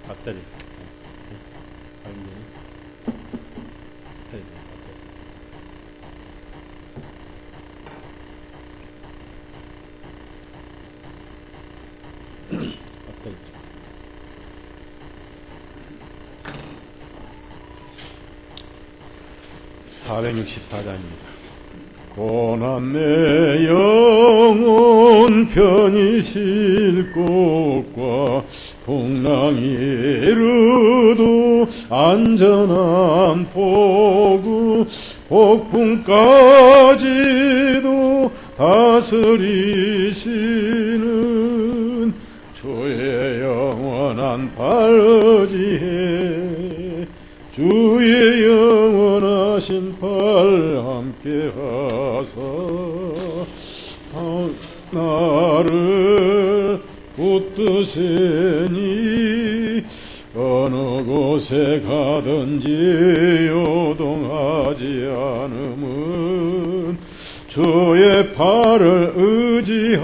배터리. 배터리. 464장입니다. 고난 내 영혼 편히 쉴 곳과 풍랑이 이르도 안전한 포구 폭풍까지도 다스리시는 주의 영원한 발의지에 주의 영원하신 팔 함께 하사 나를 붙드세니 어느 곳에 가든지 요동하지 않음은 주의 팔을 의지함이라.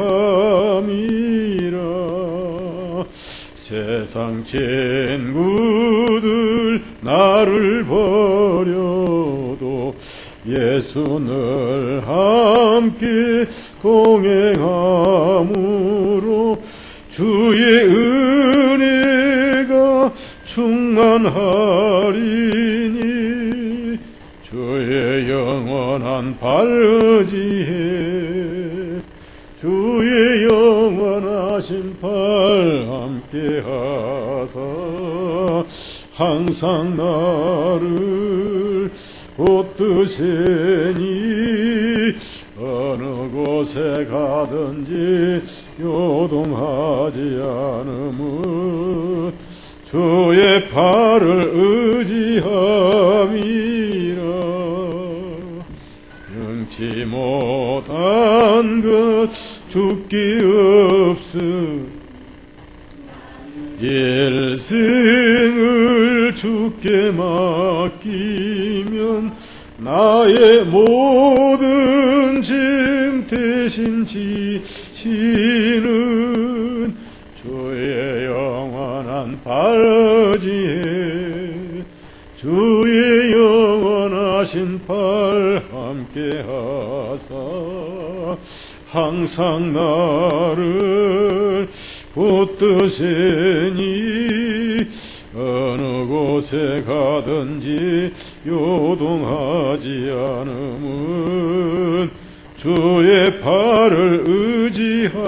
세상 친구들 나를 버려도 예수 늘 함께 동행함으로 주의 은혜가 충만하리니 주의 영원한 발의지에 주의 영원하신 팔 함께 하사 항상 나를 붙드세니 어느 곳에 가든지 요동하지 않음은 주의 팔을 의지함이라. 능치 못한 것 죽기 없음 일생을 주께 맡기면 나의 모든 짐 대신 지시는 주의 영원한 발의지에 주의 영원하신 팔 함께 하사 항상 나를 붙드세니 어느 곳에 가든지 요동하지 않음은 주의 팔을 의지함이라.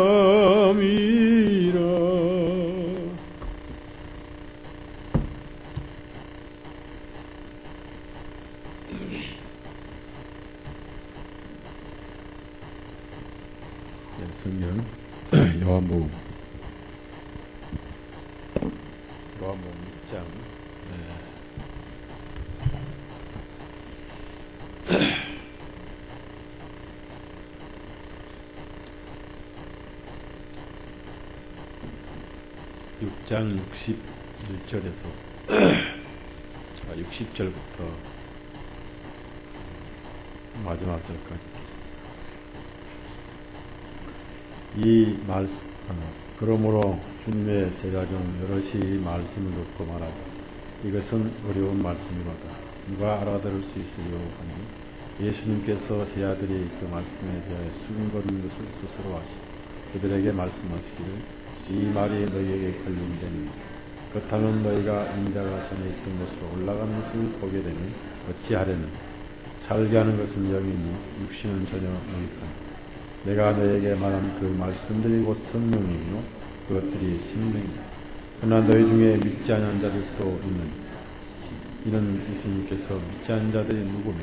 성경 요한복음 6장 6장 61절에서 60절부터 마지막 절까지 있겠습니다. 이 말씀, 그러므로 주님의 제자 중 여럿이 말씀을 듣고 말하되 이것은 어려운 말씀이로다. 누가 알아들을 수 있으리요 하니 예수님께서 제자들이 그 말씀에 대하여 수근거리는 것을 스스로 하시고 그들에게 말씀하시기를 이 말이 너희에게 걸림되니 그렇다면 너희가 인자가 전에 있던 곳으로 올라가는 것을 보게 되니 어찌하려는 살게 하는 것은 영이니 육신은 전혀 무익하니 내가 너희에게 말한 그 말씀들이 곧 성령이며 그것들이 생명이다. 그러나 너희 중에 믿지 않은 자들도 있느니 이는 예수님께서 믿지 않은 자들이 누구며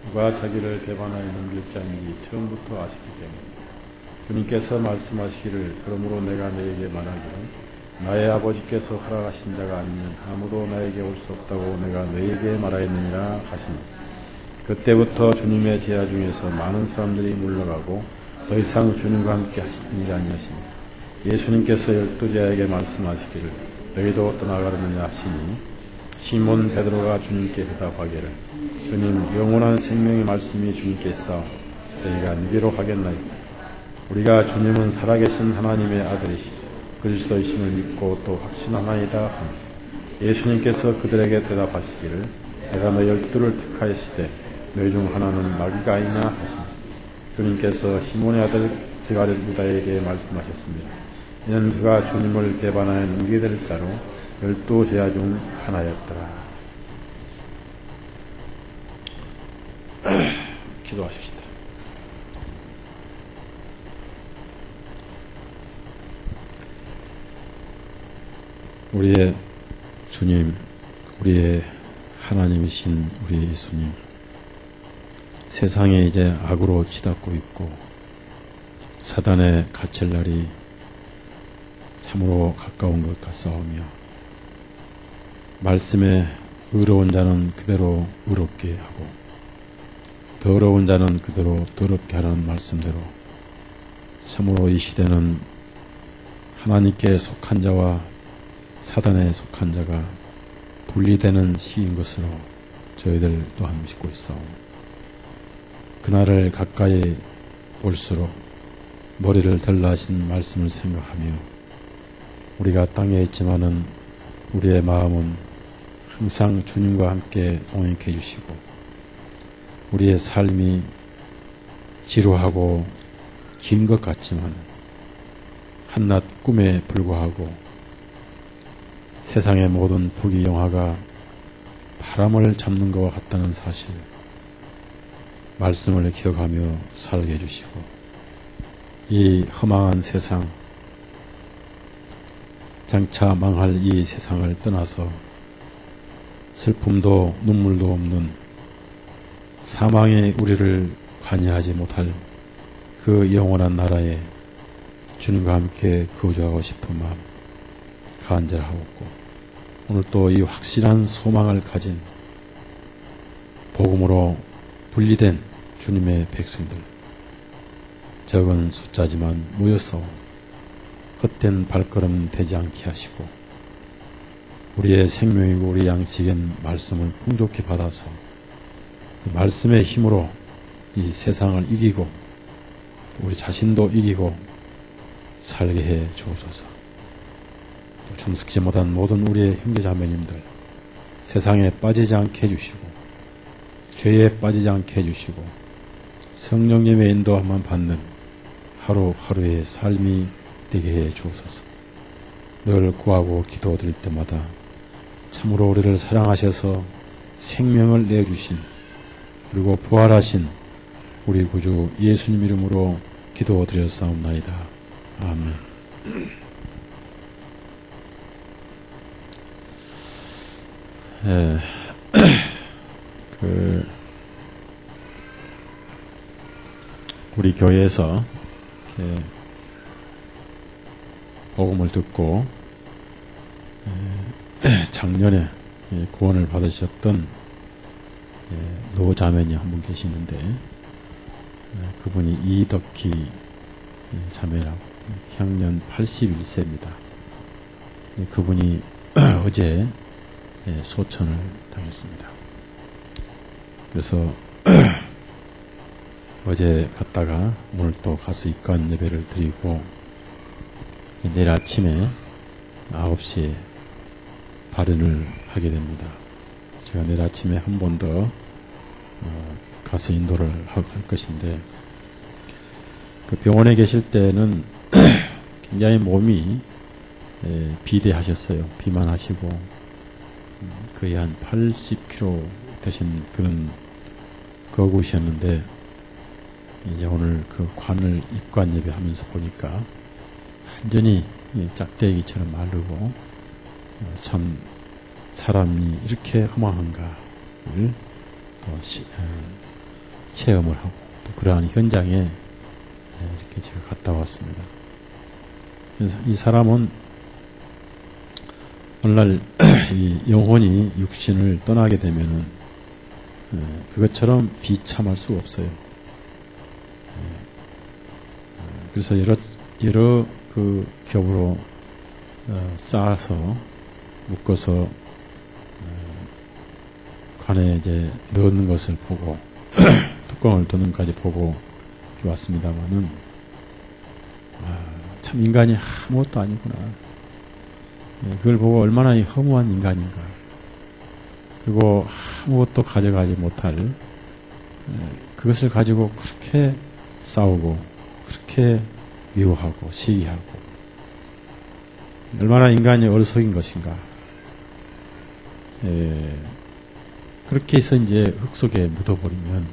누가 자기를 배반하여 넘길 자인지 처음부터 아시기 때문에 주님께서 말씀하시기를 그러므로 내가 너희에게 말하기를 나의 아버지께서 허락하신 자가 아니면 아무도 나에게 올 수 없다고 내가 너희에게 말하였느니라 하시니 그때부터 주님의 제자 중에서 많은 사람들이 물러가고 더 이상 주님과 함께 하시는 일이 아니하시니 예수님께서 12제자에게 말씀하시기를 너희도 떠나가려느냐 하시니 시몬 베드로가 주님께 대답하기를 주님 영원한 생명의 말씀이 주님께 있사오 너희가 누구로 하겠나이까 우리가 주님은 살아계신 하나님의 아들이시 그리스도이심을 믿고 또 확신하나이다 하니 예수님께서 그들에게 대답하시기를 내가 너 12를 택하였을 때 너희 중 하나는 마귀가 아니냐 하시니 주님께서 시몬의 아들 스가랴 유다에게 말씀하셨습니다. 이는 그가 주님을 배반하여 넘기게 될 자로 12제자 중 하나였더라. 기도하십시다. 우리의 주님, 우리의 하나님이신 우리 예수님, 세상에 이제 악으로 치닫고 있고 사단의 갇힐 날이 참으로 가까운 것 같사오며 말씀에 의로운 자는 그대로 의롭게 하고 더러운 자는 그대로 더럽게 하라는 말씀대로 참으로 이 시대는 하나님께 속한 자와 사단에 속한 자가 분리되는 시인 것으로 저희들 또한 믿고 있사오며 그날을 가까이 볼수록 머리를 들라하신 말씀을 생각하며 우리가 땅에 있지만은 우리의 마음은 항상 주님과 함께 동행해 주시고 우리의 삶이 지루하고 긴 것 같지만 한낱 꿈에 불과하고 세상의 모든 부귀영화가 바람을 잡는 것과 같다는 사실 말씀을 기억하며 살게 해주시고 이 허망한 세상 장차 망할 이 세상을 떠나서 슬픔도 눈물도 없는 사망이 우리를 관여하지 못할 그 영원한 나라에 주님과 함께 거주하고 싶은 마음 간절하옵고 오늘 또 이 확실한 소망을 가진 복음으로 분리된 주님의 백성들 적은 숫자지만 모여서 헛된 발걸음 되지 않게 하시고 우리의 생명이고 우리 양식인 말씀을 풍족히 받아서 그 말씀의 힘으로 이 세상을 이기고 우리 자신도 이기고 살게 해 주옵소서. 참석지 못한 모든 우리의 형제자매님들 세상에 빠지지 않게 해주시고 죄에 빠지지 않게 해주시고 성령님의 인도함만 받는 하루하루의 삶이 되게 해 주옵소서. 늘 구하고 기도드릴 때마다 참으로 우리를 사랑하셔서 생명을 내주신 그리고 부활하신 우리 구주 예수님 이름으로 기도드렸사옵나이다. 아멘. 우리 교회에서 이렇게 복음을 듣고 작년에 구원을 받으셨던 노자매님 한 분 계시는데 그분이 이덕희 자매라고 향년 81세입니다. 그분이 어제 소천을 당했습니다. 그래서 어제 갔다가 오늘 또 가서 입관 예배를 드리고 내일 아침에 9시에 발인을 하게 됩니다. 제가 내일 아침에 한 번 더 가서 인도를 할 것인데 그 병원에 계실 때는 굉장히 몸이 비대하셨어요. 비만하시고 거의 한 80kg 되신 그런 거구셨는데 이제 오늘 그 관을 입관 예배하면서 보니까 완전히 짝대기처럼 마르고 참 사람이 이렇게 허망한가를 또 체험을 하고 또 그러한 현장에 이렇게 제가 갔다 왔습니다. 그래서 이 사람은 오늘날 이 영혼이 육신을 떠나게 되면은 그것처럼 비참할 수가 없어요. 그래서 여러 그 겹으로 쌓아서 묶어서 관에 이제 넣는 것을 보고 뚜껑을 닫는까지 보고 왔습니다만은 참 인간이 아무것도 아니구나. 그걸 보고 얼마나 허무한 인간인가. 그리고 아무것도 가져가지 못할 그것을 가지고 그렇게 싸우고 그렇게 미워하고 시기하고 얼마나 인간이 어리석인 것인가. 그렇게 해서 이제 흙 속에 묻어버리면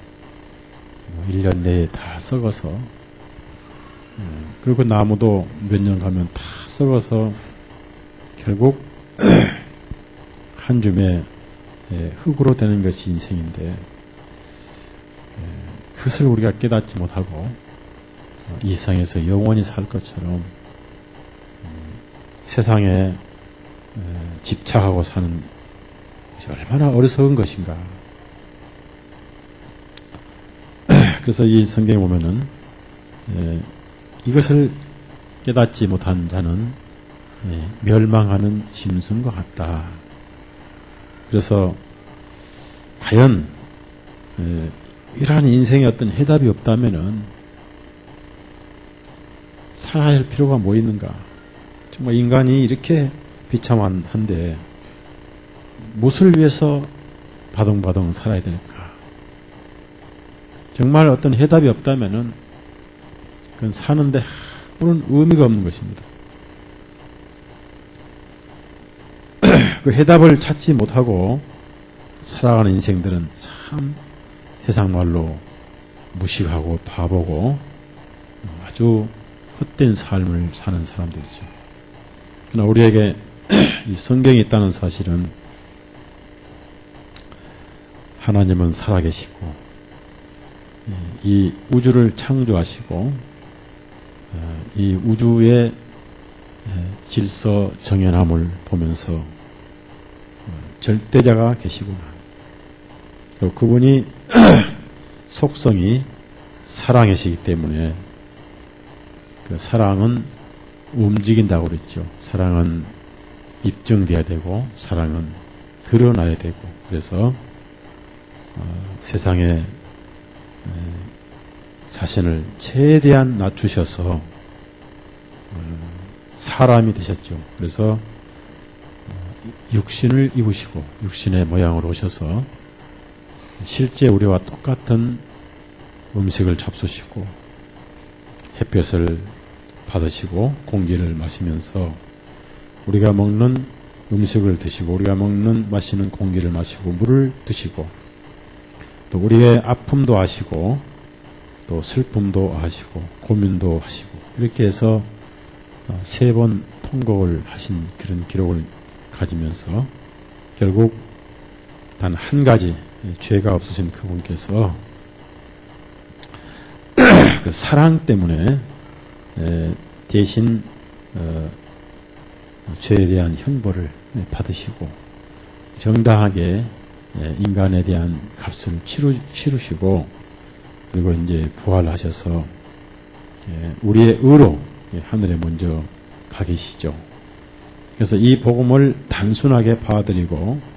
1년 내에 다 썩어서 그리고 나무도 몇 년 가면 다 썩어서 결국 한 줌에 흙으로 되는 것이 인생인데 그것을 우리가 깨닫지 못하고 이 세상에서 영원히 살 것처럼 세상에 집착하고 사는 것이 얼마나 어리석은 것인가. 그래서 이 성경에 보면은 이것을 깨닫지 못한 자는 멸망하는 짐승과 같다. 그래서 과연 이러한 인생에 어떤 해답이 없다면은 살아야 할 필요가 뭐 있는가? 정말 인간이 이렇게 비참한데 무엇을 위해서 바동바동 살아야 될까? 정말 어떤 해답이 없다면은 그건 사는데 아무런 의미가 없는 것입니다. 그 해답을 찾지 못하고 살아가는 인생들은 참 세상 말로 무식하고 바보고 아주 헛된 삶을 사는 사람들이죠. 그러나 우리에게 이 성경이 있다는 사실은 하나님은 살아계시고 이 우주를 창조하시고 이 우주의 질서 정연함을 보면서 절대자가 계시구나. 또 그분이 속성이 사랑이시기 때문에 그 사랑은 움직인다고 그랬죠. 사랑은 입증돼야 되고 사랑은 드러나야 되고 그래서 세상에 자신을 최대한 낮추셔서 사람이 되셨죠. 그래서 육신을 입으시고 육신의 모양으로 오셔서 실제 우리와 똑같은 음식을 잡수시고 햇볕을 받으시고 공기를 마시면서 우리가 먹는 음식을 드시고 우리가 먹는 마시는 공기를 마시고 물을 드시고 또 우리의 아픔도 아시고 또 슬픔도 아시고 고민도 하시고 이렇게 해서 3번 통곡을 하신 그런 기록을 가지면서 결국 단 한 가지 죄가 없으신 그분께서 그 사랑 때문에 대신 죄에 대한 형벌을 받으시고 정당하게 인간에 대한 값을 치르시고 그리고 이제 부활하셔서 우리의 의로 하늘에 먼저 가 계시죠. 그래서 이 복음을 단순하게 받아들이고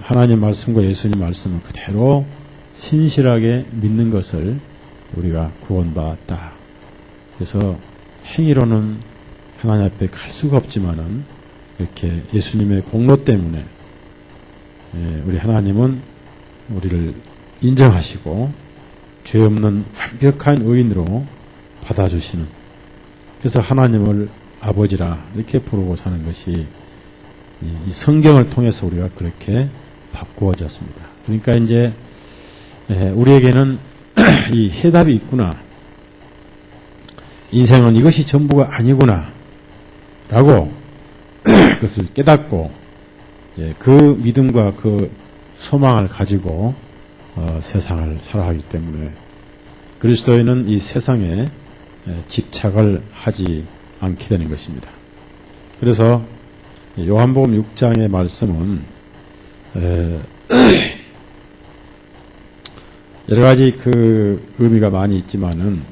하나님 말씀과 예수님 말씀을 그대로 신실하게 믿는 것을 우리가 구원받았다. 그래서 행위로는 하나님 앞에 갈 수가 없지만은 이렇게 예수님의 공로 때문에 우리 하나님은 우리를 인정하시고 죄 없는 완벽한 의인으로 받아주시는 그래서 하나님을 아버지라 이렇게 부르고 사는 것이 이 성경을 통해서 우리가 그렇게 바꾸어졌습니다. 그러니까 이제 우리에게는 이 해답이 있구나. 인생은 이것이 전부가 아니구나. 라고 그것을 깨닫고 그 믿음과 그 소망을 가지고 세상을 살아가기 때문에 그리스도인은 이 세상에 집착을 하지 않게 되는 것입니다. 그래서 요한복음 6장의 말씀은 여러 가지 그 의미가 많이 있지만은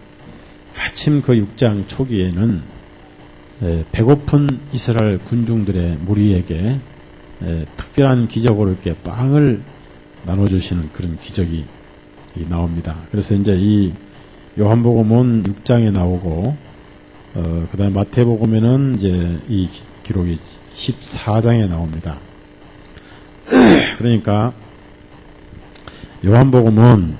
마침 그 6장 초기에는 배고픈 이스라엘 군중들의 무리에게 특별한 기적으로 이렇게 빵을 나눠주시는 그런 기적이 나옵니다. 그래서 이제 이 요한복음은 6장에 나오고 그 다음에 마태복음에는 이제 이 기록이 14장에 나옵니다. 그러니까 요한복음은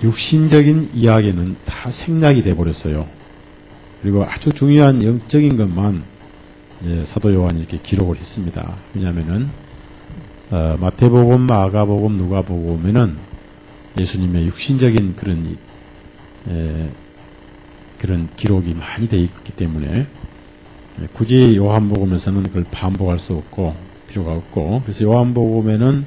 육신적인 이야기는 다 생략이 돼버렸어요. 그리고 아주 중요한 영적인 것만 이제 사도 요한이 이렇게 기록을 했습니다. 왜냐하면은 마태복음, 마가복음, 누가복음에는 예수님의 육신적인 그런 기록이 많이 되어 있기 때문에 굳이 요한복음에서는 그걸 반복할 수 없고 필요가 없고, 그래서 요한복음에는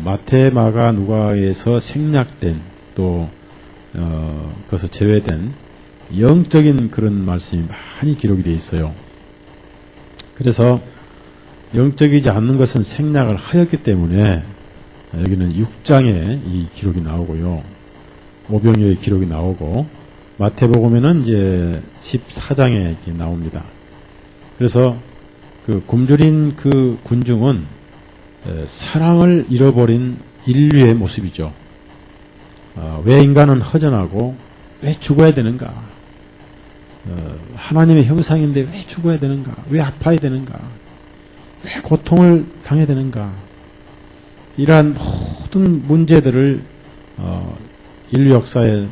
마태, 마가, 누가에서 생략된 또 그것을 제외된 영적인 그런 말씀이 많이 기록이 되어 있어요. 그래서 영적이지 않는 것은 생략을 하였기 때문에 여기는 6장에 이 기록이 나오고요. 오병이어의 기록이 나오고, 마태복음에는 이제 14장에 이렇게 나옵니다. 그래서 그 굶주린 그 군중은 사랑을 잃어버린 인류의 모습이죠. 왜 인간은 허전하고 왜 죽어야 되는가? 하나님의 형상인데 왜 죽어야 되는가? 왜 아파야 되는가? 왜 고통을 당해야 되는가? 이러한 모든 문제들을 인류 역사에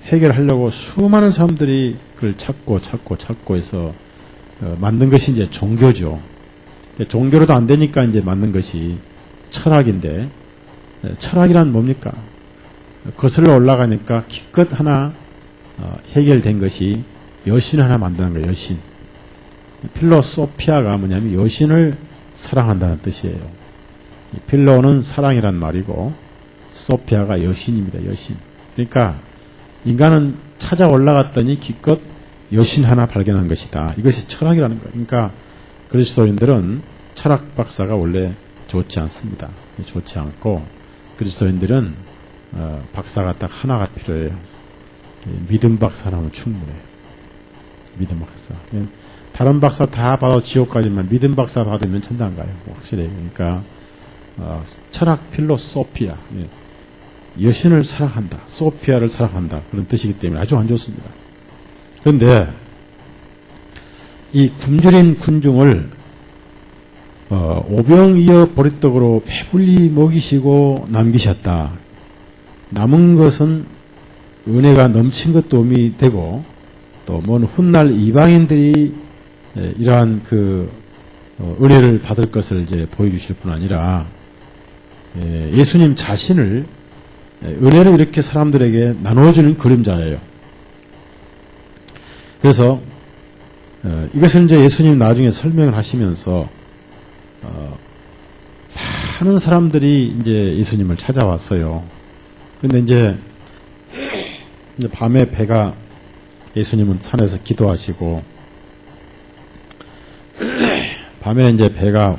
해결하려고 수많은 사람들이 그걸 찾고 해서 만든 것이 이제 종교죠. 종교로도 안 되니까 이제 만든 것이 철학인데, 철학이란 뭡니까? 거슬러 올라가니까 기껏 하나 해결된 것이 여신 하나 만드는 거예요. 여신. 필로소피아가 뭐냐면 여신을 사랑한다는 뜻이에요. 필로는 사랑이란 말이고 소피아가 여신입니다. 여신. 그러니까 인간은 찾아 올라갔더니 기껏 여신 하나 발견한 것이다. 이것이 철학이라는 거예요. 그러니까 그리스도인들은 철학 박사가 원래 좋지 않습니다. 좋지 않고 그리스도인들은 박사가 딱 하나가 필요해요. 믿음 박사라면 충분해요. 믿음 박사. 다른 박사 다 받아 지옥 가지만 믿음 박사 받으면 천당 가요. 확실해요. 그러니까 철학 필로소피아. 여신을 사랑한다. 소피아를 사랑한다. 그런 뜻이기 때문에 아주 안 좋습니다. 그런데 이 굶주린 군중을 오병이어 보리떡으로 배불리 먹이시고 남기셨다. 남은 것은 은혜가 넘친 것 도움이 되고, 또 먼 훗날 이방인들이 이러한 그 은혜를 받을 것을 이제 보여주실 뿐 아니라 예수님 자신을 은혜를 이렇게 사람들에게 나눠주는 그림자예요. 그래서 이것을 이제 예수님 나중에 설명을 하시면서 많은 사람들이 이제 예수님을 찾아왔어요. 그런데 이제 밤에 배가, 예수님은 산에서 기도하시고 밤에 이제 배가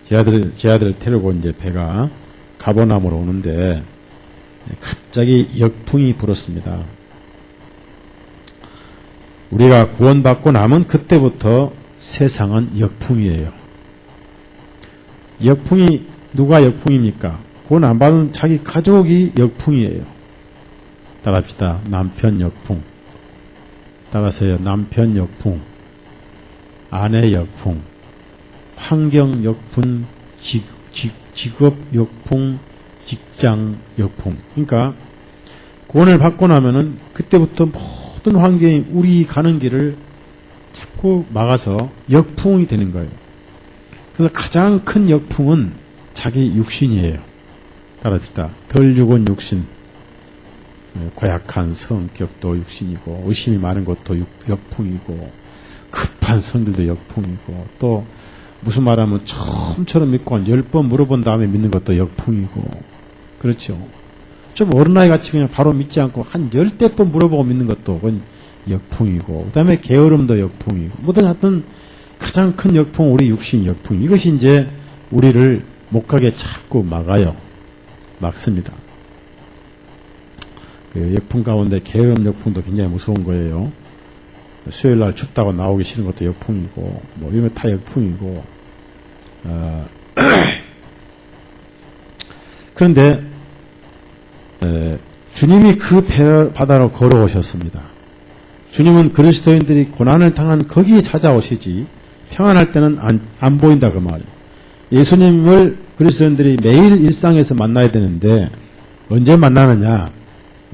제 아들을 태우고 이제 배가 가버나움으로 오는데 갑자기 역풍이 불었습니다. 우리가 구원받고 나면 그때부터 세상은 역풍이에요. 역풍이 누가 역풍입니까? 구원 안 받은 자기 가족이 역풍이에요. 따라합시다. 남편 역풍. 따라서요. 남편 역풍, 아내 역풍, 환경 역풍, 직업 역풍, 직장 역풍. 그러니까 구원을 받고 나면은 그때부터 모든 환경이 우리 가는 길을 자꾸 막아서 역풍이 되는 거예요. 그래서 가장 큰 역풍은 자기 육신이에요. 따라합시다. 덜 죽은 육신. 고약한 성격도 육신이고, 의심이 많은 것도 역풍이고, 급한 성질도 역풍이고, 또 무슨 말하면 처음처럼 믿고 한 10번 물어본 다음에 믿는 것도 역풍이고, 그렇죠. 좀 어린아이 같이 그냥 바로 믿지 않고 한 10대 번 물어보고 믿는 것도 그건 역풍이고, 그 다음에 게으름도 역풍이고, 뭐든 하여튼 가장 큰 역풍, 우리 육신 역풍. 이것이 이제 우리를 못 가게 자꾸 막아요. 막습니다. 그 역풍 가운데 게으름 역풍도 굉장히 무서운 거예요. 수요일 날 춥다고 나오기 싫은 것도 역풍이고, 뭐 이런 거 다 역풍이고. 그런데 주님이 그 바다로 걸어오셨습니다. 주님은 그리스도인들이 고난을 당한 거기에 찾아오시지 평안할 때는 안 보인다 그 말이에요. 예수님을 그리스도인들이 매일 일상에서 만나야 되는데 언제 만나느냐?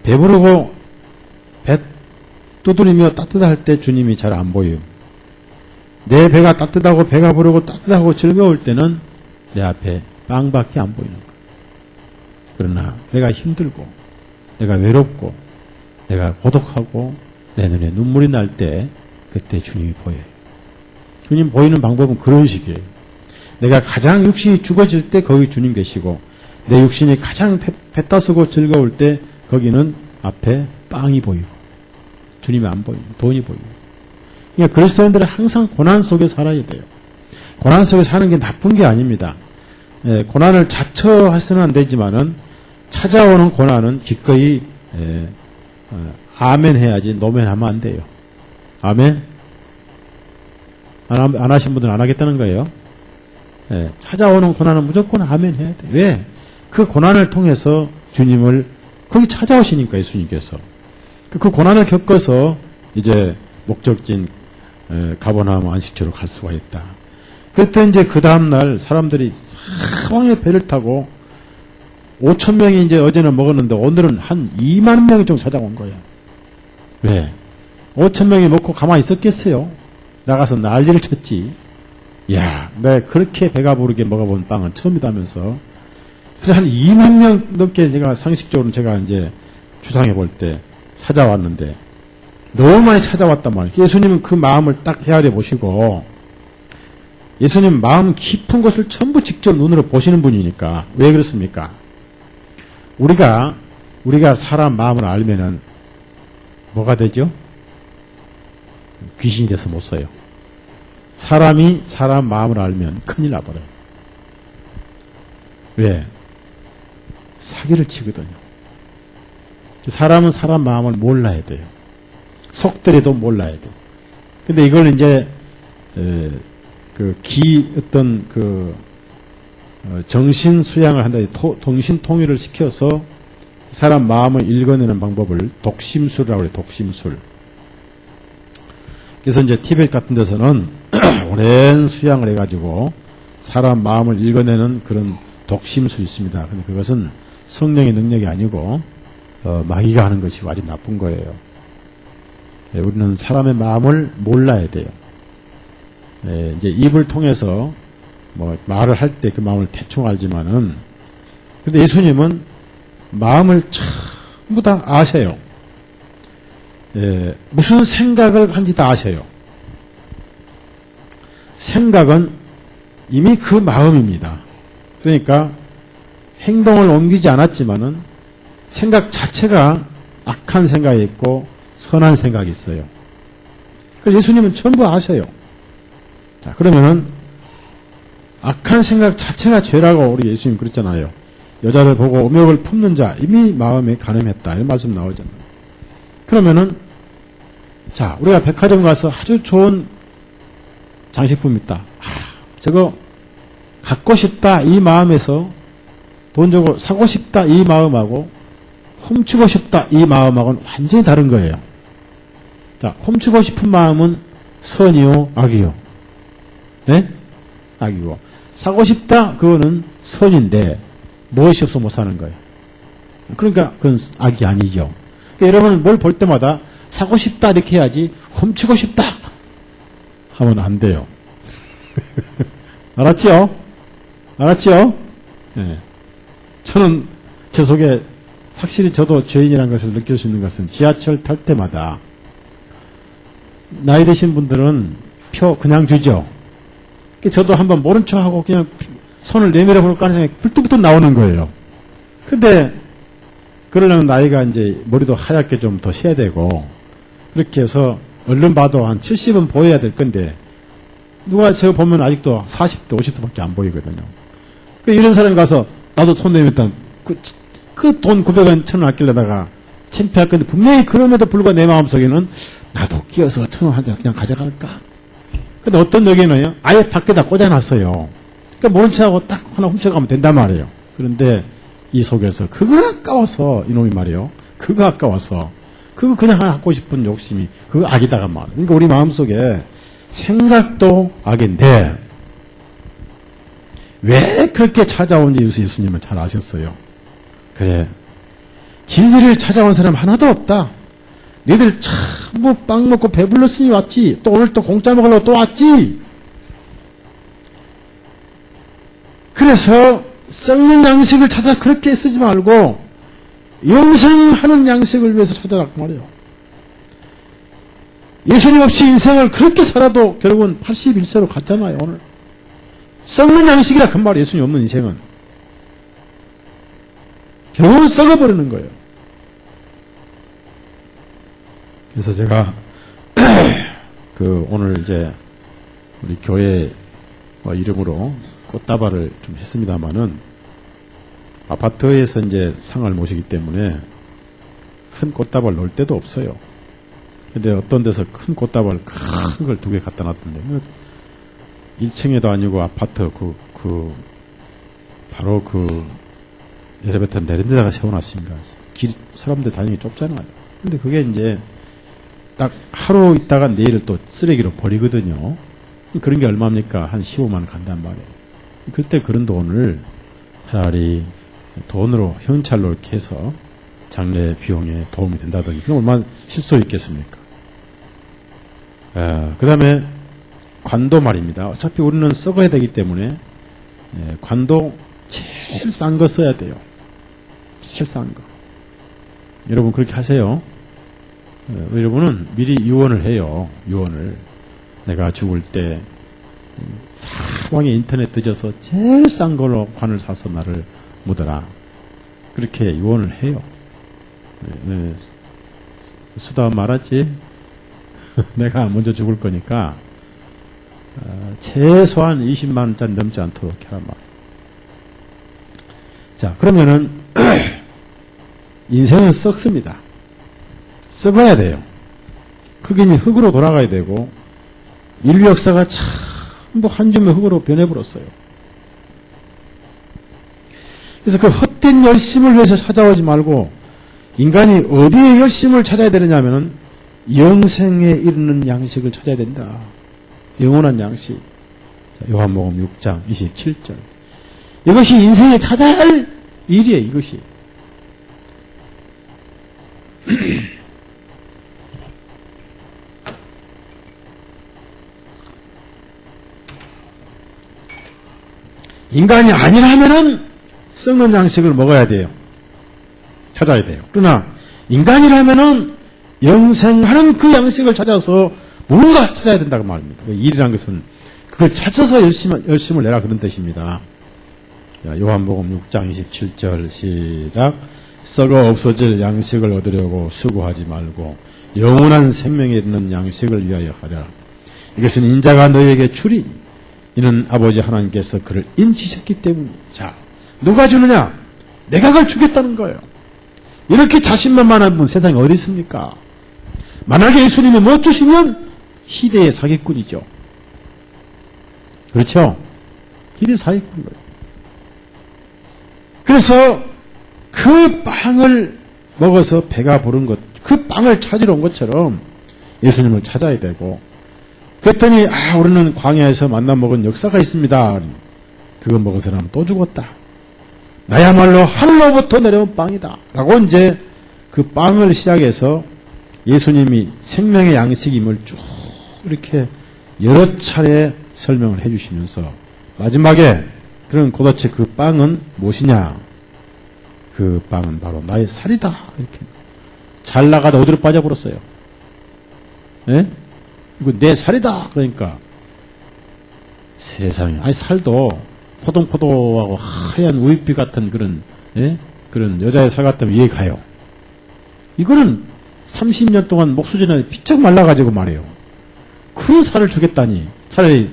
배부르고 배 두드리며 따뜻할 때 주님이 잘 안 보여요. 내 배가 따뜻하고 배가 부르고 따뜻하고 즐거울 때는 내 앞에 빵밖에 안 보이는 거예요. 그러나 내가 힘들고 내가 외롭고 내가 고독하고 내 눈에 눈물이 날 때 그때 주님이 보여요. 주님 보이는 방법은 그런 식이에요. 내가 가장 육신이 죽어질 때 거기 주님 계시고 내 육신이 가장 배따쓰고 즐거울 때 거기는 앞에 빵이 보이고 주님이 안 보이고 돈이 보이고. 그러니까 그리스도인들은 항상 고난 속에 살아야 돼요. 고난 속에 사는 게 나쁜 게 아닙니다. 예, 고난을 자처해서는 안 되지만은 찾아오는 고난은 기꺼이 아멘 해야지 노멘 하면 안 돼요. 아멘? 안 하신 분들은 안 하겠다는 거예요. 예, 찾아오는 고난은 무조건 아멘 해야 돼요. 왜? 그 고난을 통해서 주님을 거기 찾아오시니까 예수님께서. 그 고난을 겪어서 이제 목적지인 가버나움 안식처로 갈 수가 있다. 그때 이제 그 다음날 사람들이 사방에 배를 타고 5,000명이 이제 어제는 먹었는데 오늘은 한 2만 명이 좀 찾아온 거야. 왜? 5,000명이 먹고 가만히 있었겠어요? 나가서 난리를 쳤지. 야, 내가 그렇게 배가 부르게 먹어본 빵은 처음이다면서. 그래, 한 2만 명 넘게 제가 상식적으로 제가 이제 추상해 볼 때 찾아왔는데, 너무 많이 찾아왔단 말이에요. 예수님은 그 마음을 딱 헤아려 보시고, 예수님 마음 깊은 것을 전부 직접 눈으로 보시는 분이니까. 왜 그렇습니까? 우리가 사람 마음을 알면은 뭐가 되죠? 귀신이 돼서 못 써요. 사람이 사람 마음을 알면 큰일 나버려요. 왜? 사기를 치거든요. 사람은 사람 마음을 몰라야 돼요. 속들에도 몰라야 돼요. 근데 이걸 이제 정신 수양을 한다. 동신 통일을 시켜서 사람 마음을 읽어내는 방법을 독심술이라고 해요. 독심술. 그래서 이제 티벳 같은 데서는 오랜 수양을 해가지고 사람 마음을 읽어내는 그런 독심술이 있습니다. 근데 그것은 성령의 능력이 아니고 마귀가 하는 것이고 아주 나쁜 거예요. 우리는 사람의 마음을 몰라야 돼요. 이제 입을 통해서 뭐 말을 할 때 그 마음을 대충 알지만은, 근데 예수님은 마음을 전부 다 아셔요. 무슨 생각을 한지 다 아셔요. 생각은 이미 그 마음입니다. 그러니까 행동을 옮기지 않았지만은 생각 자체가 악한 생각이 있고 선한 생각이 있어요. 그래서 예수님은 전부 아셔요. 자, 그러면은 악한 생각 자체가 죄라고 우리 예수님 그랬잖아요. 여자를 보고 음욕을 품는 자 이미 마음에 간음했다 이런 말씀 나오잖아요. 그러면은 자, 우리가 백화점 가서 아주 좋은 장식품 있다. 저거 갖고 싶다 이 마음에서 돈 주고 사고 싶다 이 마음하고 훔치고 싶다 이 마음하고는 완전히 다른 거예요. 자, 훔치고 싶은 마음은 선이요 악이요? 네? 악이고, 사고 싶다 그거는 선인데 무엇이 없어 못 사는 거예요. 그러니까 그건 악이 아니죠. 그러니까 여러분 뭘 볼 때마다 사고 싶다 이렇게 해야지 훔치고 싶다 하면 안 돼요. 알았죠? 알았죠? 네. 저는 제 속에 확실히 저도 죄인이라는 것을 느낄 수 있는 것은 지하철 탈 때마다 나이 드신 분들은 표 그냥 주죠. 저도 한번 모른 척하고 그냥 손을 내밀어 볼까 하는 생각이 불뚝불뚝 나오는 거예요. 근데 그러려면 나이가 이제 머리도 하얗게 좀 더 쉬어야 되고 그렇게 해서 얼른 봐도 한 70은 보여야 될 건데 누가 제가 보면 아직도 40대 50대밖에 안 보이거든요. 이런 사람이 가서 나도 손 내밀었다 그 돈 900원 1,000원 아끼려다가 창피할 건데 분명히 그럼에도 불구하고 내 마음속에는 나도 끼어서 1,000원 한 장 그냥 가져갈까? 근데 어떤 여기는요 아예 밖에다 꽂아놨어요. 그러니까 모른 척하고 딱 하나 훔쳐가면 된단 말이에요. 그런데 이 속에서 그거 아까워서 이놈이 말이에요. 그거 아까워서 그거 그냥 하나 갖고 싶은 욕심이, 그거 악이다가 말이야. 그러니까 우리 마음속에 생각도 악인데, 왜 그렇게 찾아온지 예수님은 잘 아셨어요. 그래. 진리를 찾아온 사람 하나도 없다. 너희들 참, 빵 먹고 배불렀으니 왔지. 또 오늘 또 공짜 먹으려고 또 왔지. 그래서 썩는 양식을 찾아 그렇게 쓰지 말고 영생하는 양식을 위해서 찾아라고 말이에요. 예수님 없이 인생을 그렇게 살아도 결국은 81세로 갔잖아요. 오늘 썩는 양식이라 그 말이에요. 예수님 없는 인생은 결국은 썩어버리는 거예요. 그래서 제가 오늘 이제 우리 교회 이름으로 꽃다발을 좀 했습니다만은, 아파트에서 이제 상을 모시기 때문에 큰 꽃다발 놓을 데도 없어요. 근데 어떤 데서 큰 꽃다발 큰 걸 2개 갖다 놨던데, 1층에도 아니고 아파트 바로 엘리베이터 내린 데다가 세워놨으니까 사람들 다니기 좁잖아요. 근데 그게 이제 딱 하루 있다가 내일을 또 쓰레기로 버리거든요. 그런 게 얼마입니까? 한 15만 원 간단 말이에요. 그때 그런 돈을 차라리 돈으로 현찰로 이렇게 해서 장례 비용에 도움이 된다든지, 그럼 얼마나 실소 있겠습니까? 그 다음에 관도 말입니다. 어차피 우리는 썩어야 되기 때문에 관도 제일 싼 거 써야 돼요. 제일 싼 거. 여러분 그렇게 하세요. 여러분은 미리 유언을 해요. 유언을. 내가 죽을 때 사방에 인터넷 뒤져서 제일 싼 걸로 관을 사서 나를 묻어라. 그렇게 유언을 해요. 수다 말았지? 내가 먼저 죽을 거니까 최소한 20만 원짜리 넘지 않도록 해란 말. 자, 그러면은 인생은 썩습니다. 썩어야 돼요. 흑인이 흙으로 돌아가야 되고, 인류 역사가 전부 한 줌의 흙으로 변해버렸어요. 그래서 그 헛된 열심을 위해서 찾아오지 말고, 인간이 어디에 열심을 찾아야 되느냐 하면은 영생에 이르는 양식을 찾아야 된다. 영원한 양식. 요한복음 6장 27절. 이것이 인생에 찾아야 할 일이에요. 이것이. 인간이 아니라면은 썩는 양식을 먹어야 돼요. 찾아야 돼요. 그러나 인간이라면은 영생하는 그 양식을 찾아서 뭔가 찾아야 된다고 말입니다. 그 일이란 것은 그걸 찾아서 열심을 내라 그런 뜻입니다. 자, 요한복음 6장 27절 시작. 썩어 없어질 양식을 얻으려고 수고하지 말고 영원한 생명에 이르는 양식을 위하여 하라. 이것은 인자가 너희에게 주리니 이는 아버지 하나님께서 그를 인치셨기 때문이다. 자, 누가 주느냐? 내가 그걸 주겠다는 거예요. 이렇게 자신만만한 분 세상에 어디 있습니까? 만약에 예수님이 못 주시면 희대의 사기꾼이죠. 그렇죠? 희대의 사기꾼인 거예요. 그래서 그 빵을 먹어서 배가 부른 것, 그 빵을 찾으러 온 것처럼 예수님을 찾아야 되고, 그랬더니 우리는 광야에서 만나 먹은 역사가 있습니다. 그거 먹은 사람은 또 죽었다. 나야말로 하늘로부터 내려온 빵이다. 라고 이제 그 빵을 시작해서 예수님이 생명의 양식임을 쭉 이렇게 여러 차례 설명을 해주시면서 마지막에 그럼 도대체 그 빵은 무엇이냐? 그 빵은 바로 나의 살이다. 이렇게 잘 나가다 어디로 빠져버렸어요? 예? 이거 내 살이다. 그러니까 세상에 살도 포동포동하고 하얀 우윳빛 같은 그런 그런 여자의 살 같으면 이해 가요. 이거는 30년 동안 목수전에 피쩍 말라가지고 말이에요. 그 살을 주겠다니 차라리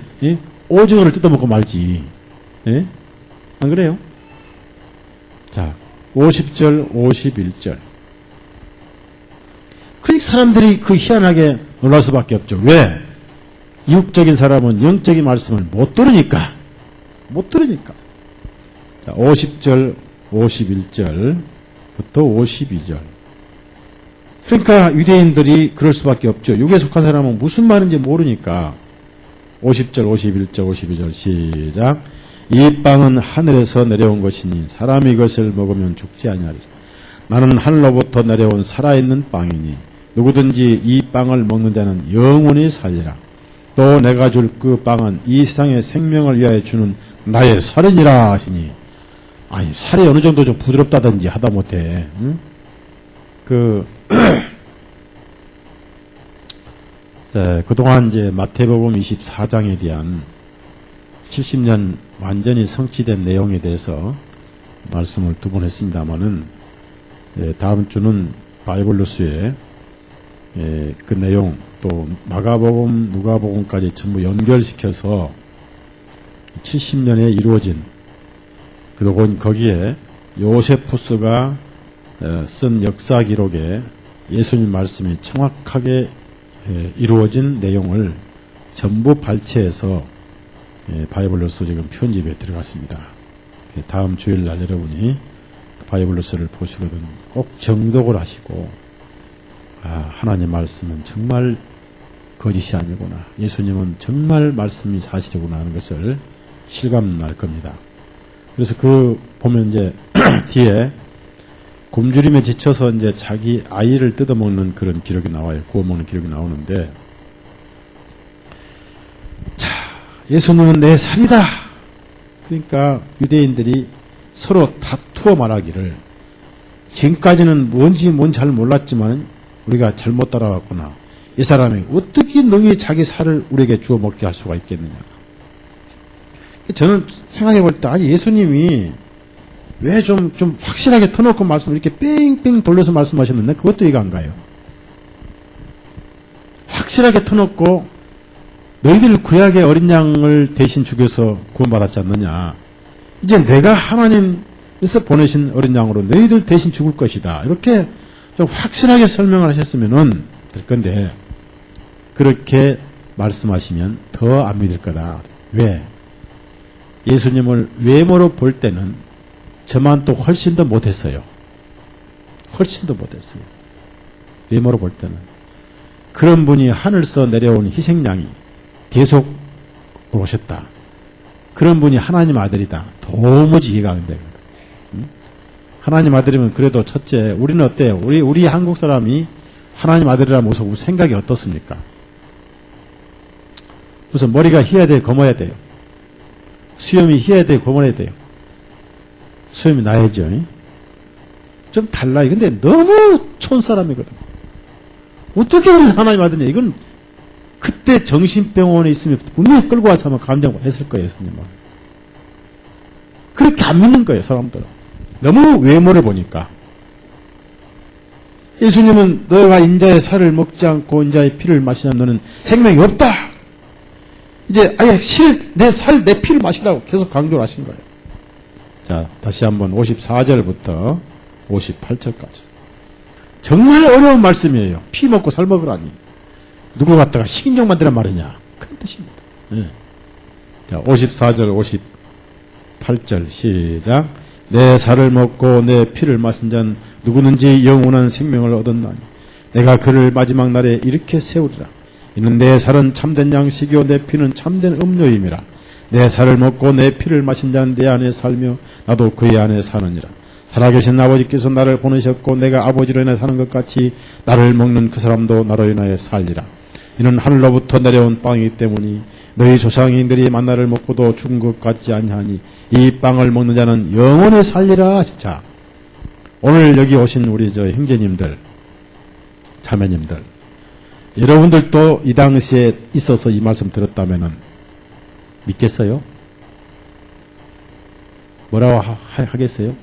오징어를 뜯어먹고 말지. 안 그래요? 자, 50절 51절. 그러니까 사람들이 그 희한하게 놀랄 수밖에 없죠. 왜? 육적인 사람은 영적인 말씀을 못 들으니까. 자, 50절 51절부터 52절. 그러니까 유대인들이 그럴 수밖에 없죠. 육에 속한 사람은 무슨 말인지 모르니까 50절, 51절, 52절 시작. 이 빵은 하늘에서 내려온 것이니 사람이 이것을 먹으면 죽지 아니하리라. 나는 하늘로부터 내려온 살아있는 빵이니 누구든지 이 빵을 먹는 자는 영원히 살리라. 또 내가 줄 그 빵은 이 세상의 생명을 위하여 주는 나의 살이니라 하시니. 아니 살이 어느 정도 좀 부드럽다든지 하다못해 그동안 이제 마태복음 24장에 대한 70년 완전히 성취된 내용에 대해서 말씀을 두 번 했습니다만은 다음 주는 바이블로스의 그 내용 또 마가복음, 누가복음까지 전부 연결시켜서 70년에 이루어진 그리고 거기에 요세푸스가 쓴 역사 기록에 예수님 말씀이 정확하게 이루어진 내용을 전부 발췌해서 바이블로스 지금 편집에 들어갔습니다. 다음 주일날 여러분이 바이블로스를 보시거든 꼭 정독을 하시고 하나님 말씀은 정말 거짓이 아니구나. 예수님은 정말 말씀이 사실이구나 하는 것을 실감날 겁니다. 그래서 보면 이제 뒤에 굶주림에 지쳐서 이제 자기 아이를 뜯어먹는 그런 기록이 나와요. 구워먹는 기록이 나오는데, 자, 예수님은 내 살이다. 그러니까 유대인들이 서로 다투어 말하기를, 지금까지는 뭔지 잘 몰랐지만 우리가 잘못 따라왔구나. 이 사람이 어떻게 능히 자기 살을 우리에게 주워 먹게 할 수가 있겠느냐. 저는 생각해 볼 때, 예수님이 왜 좀 확실하게 터놓고 이렇게 뺑뺑 돌려서 말씀하셨는데, 그것도 이해가 안 가요. 확실하게 터놓고, 너희들 구약의 어린 양을 대신 죽여서 구원받았지 않느냐. 이제 내가 하나님께서 보내신 어린 양으로 너희들 대신 죽을 것이다. 이렇게 좀 확실하게 설명을 하셨으면은 될 건데, 그렇게 말씀하시면 더 안 믿을 거다. 왜? 예수님을 외모로 볼 때는 저만 또 훨씬 더 못했어요. 훨씬 더 못했어요. 외모로 볼 때는. 그런 분이 하늘에서 내려온 희생양이 계속 오셨다. 그런 분이 하나님 아들이다. 도무지 이해가 안 돼요. 하나님 아들이면 그래도 첫째, 우리는 어때요? 우리 한국 사람이 하나님 아들이라는 모습 생각이 어떻습니까? 무슨 머리가 희야 돼요? 검어야 돼요? 수염이 희야 돼요? 검어야 돼요? 수염이 나야죠. 좀 달라요. 근데 너무 촌사람이거든. 어떻게 우리 하나님 아드냐. 이건 그때 정신병원에 있으면 분명히 끌고 와서 한번 감정했을 거예요. 예수님은. 그렇게 안 믿는 거예요. 사람들은. 너무 외모를 보니까. 예수님은 너가 인자의 살을 먹지 않고 인자의 피를 마시면 너는 생명이 없다. 이제 아예 내 피를 마시라고 계속 강조를 하신 거예요. 자, 다시 한번 54절부터 58절까지. 정말 어려운 말씀이에요. 피 먹고 살 먹으라니. 누구 갖다가 식인종 만들란 말이냐. 그런 뜻입니다. 네. 자, 54절, 58절 시작. 내 살을 먹고 내 피를 마신 자는 누구든지 영원한 생명을 얻었나니 내가 그를 마지막 날에 이렇게 세우리라. 이는 내 살은 참된 양식이요 내 피는 참된 음료임이라. 내 살을 먹고 내 피를 마신 자는 내 안에 살며 나도 그의 안에 사느니라. 살아계신 아버지께서 나를 보내셨고 내가 아버지로 인하여 사는 것 같이 나를 먹는 그 사람도 나로 인하여 살리라. 이는 하늘로부터 내려온 빵이기 때문에 너희 조상인들이 만나를 먹고도 죽은 것 같지 아니하니 이 빵을 먹는 자는 영원히 살리라. 진짜 오늘 여기 오신 우리 형제님들, 자매님들, 여러분들도 이 당시에 있어서 이 말씀 들었다면은 믿겠어요? 뭐라고 하겠어요?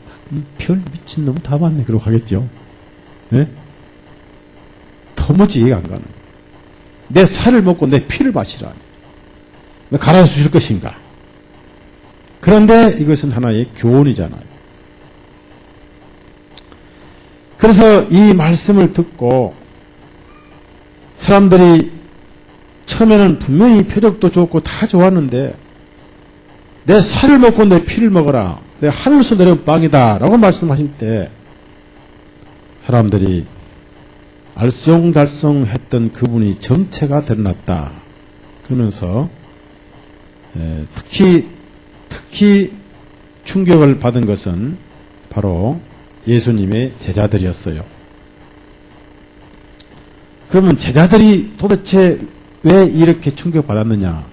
별 미친놈 다 봤네. 그러고 하겠죠. 네? 도무지 이해가 안 가는. 내 살을 먹고 내 피를 마시라. 너 갈아서 주실 것인가? 그런데 이것은 하나의 교훈이잖아요. 그래서 이 말씀을 듣고 사람들이 처음에는 분명히 표적도 좋고 다 좋았는데 내 살을 먹고 내 피를 먹어라. 내 하늘에서 내려온 빵이다 라고 말씀하실 때 사람들이 알쏭달쏭했던 그분이 정체가 드러났다. 그러면서 특히 충격을 받은 것은 바로 예수님의 제자들이었어요. 그러면 제자들이 도대체 왜 이렇게 충격받았느냐?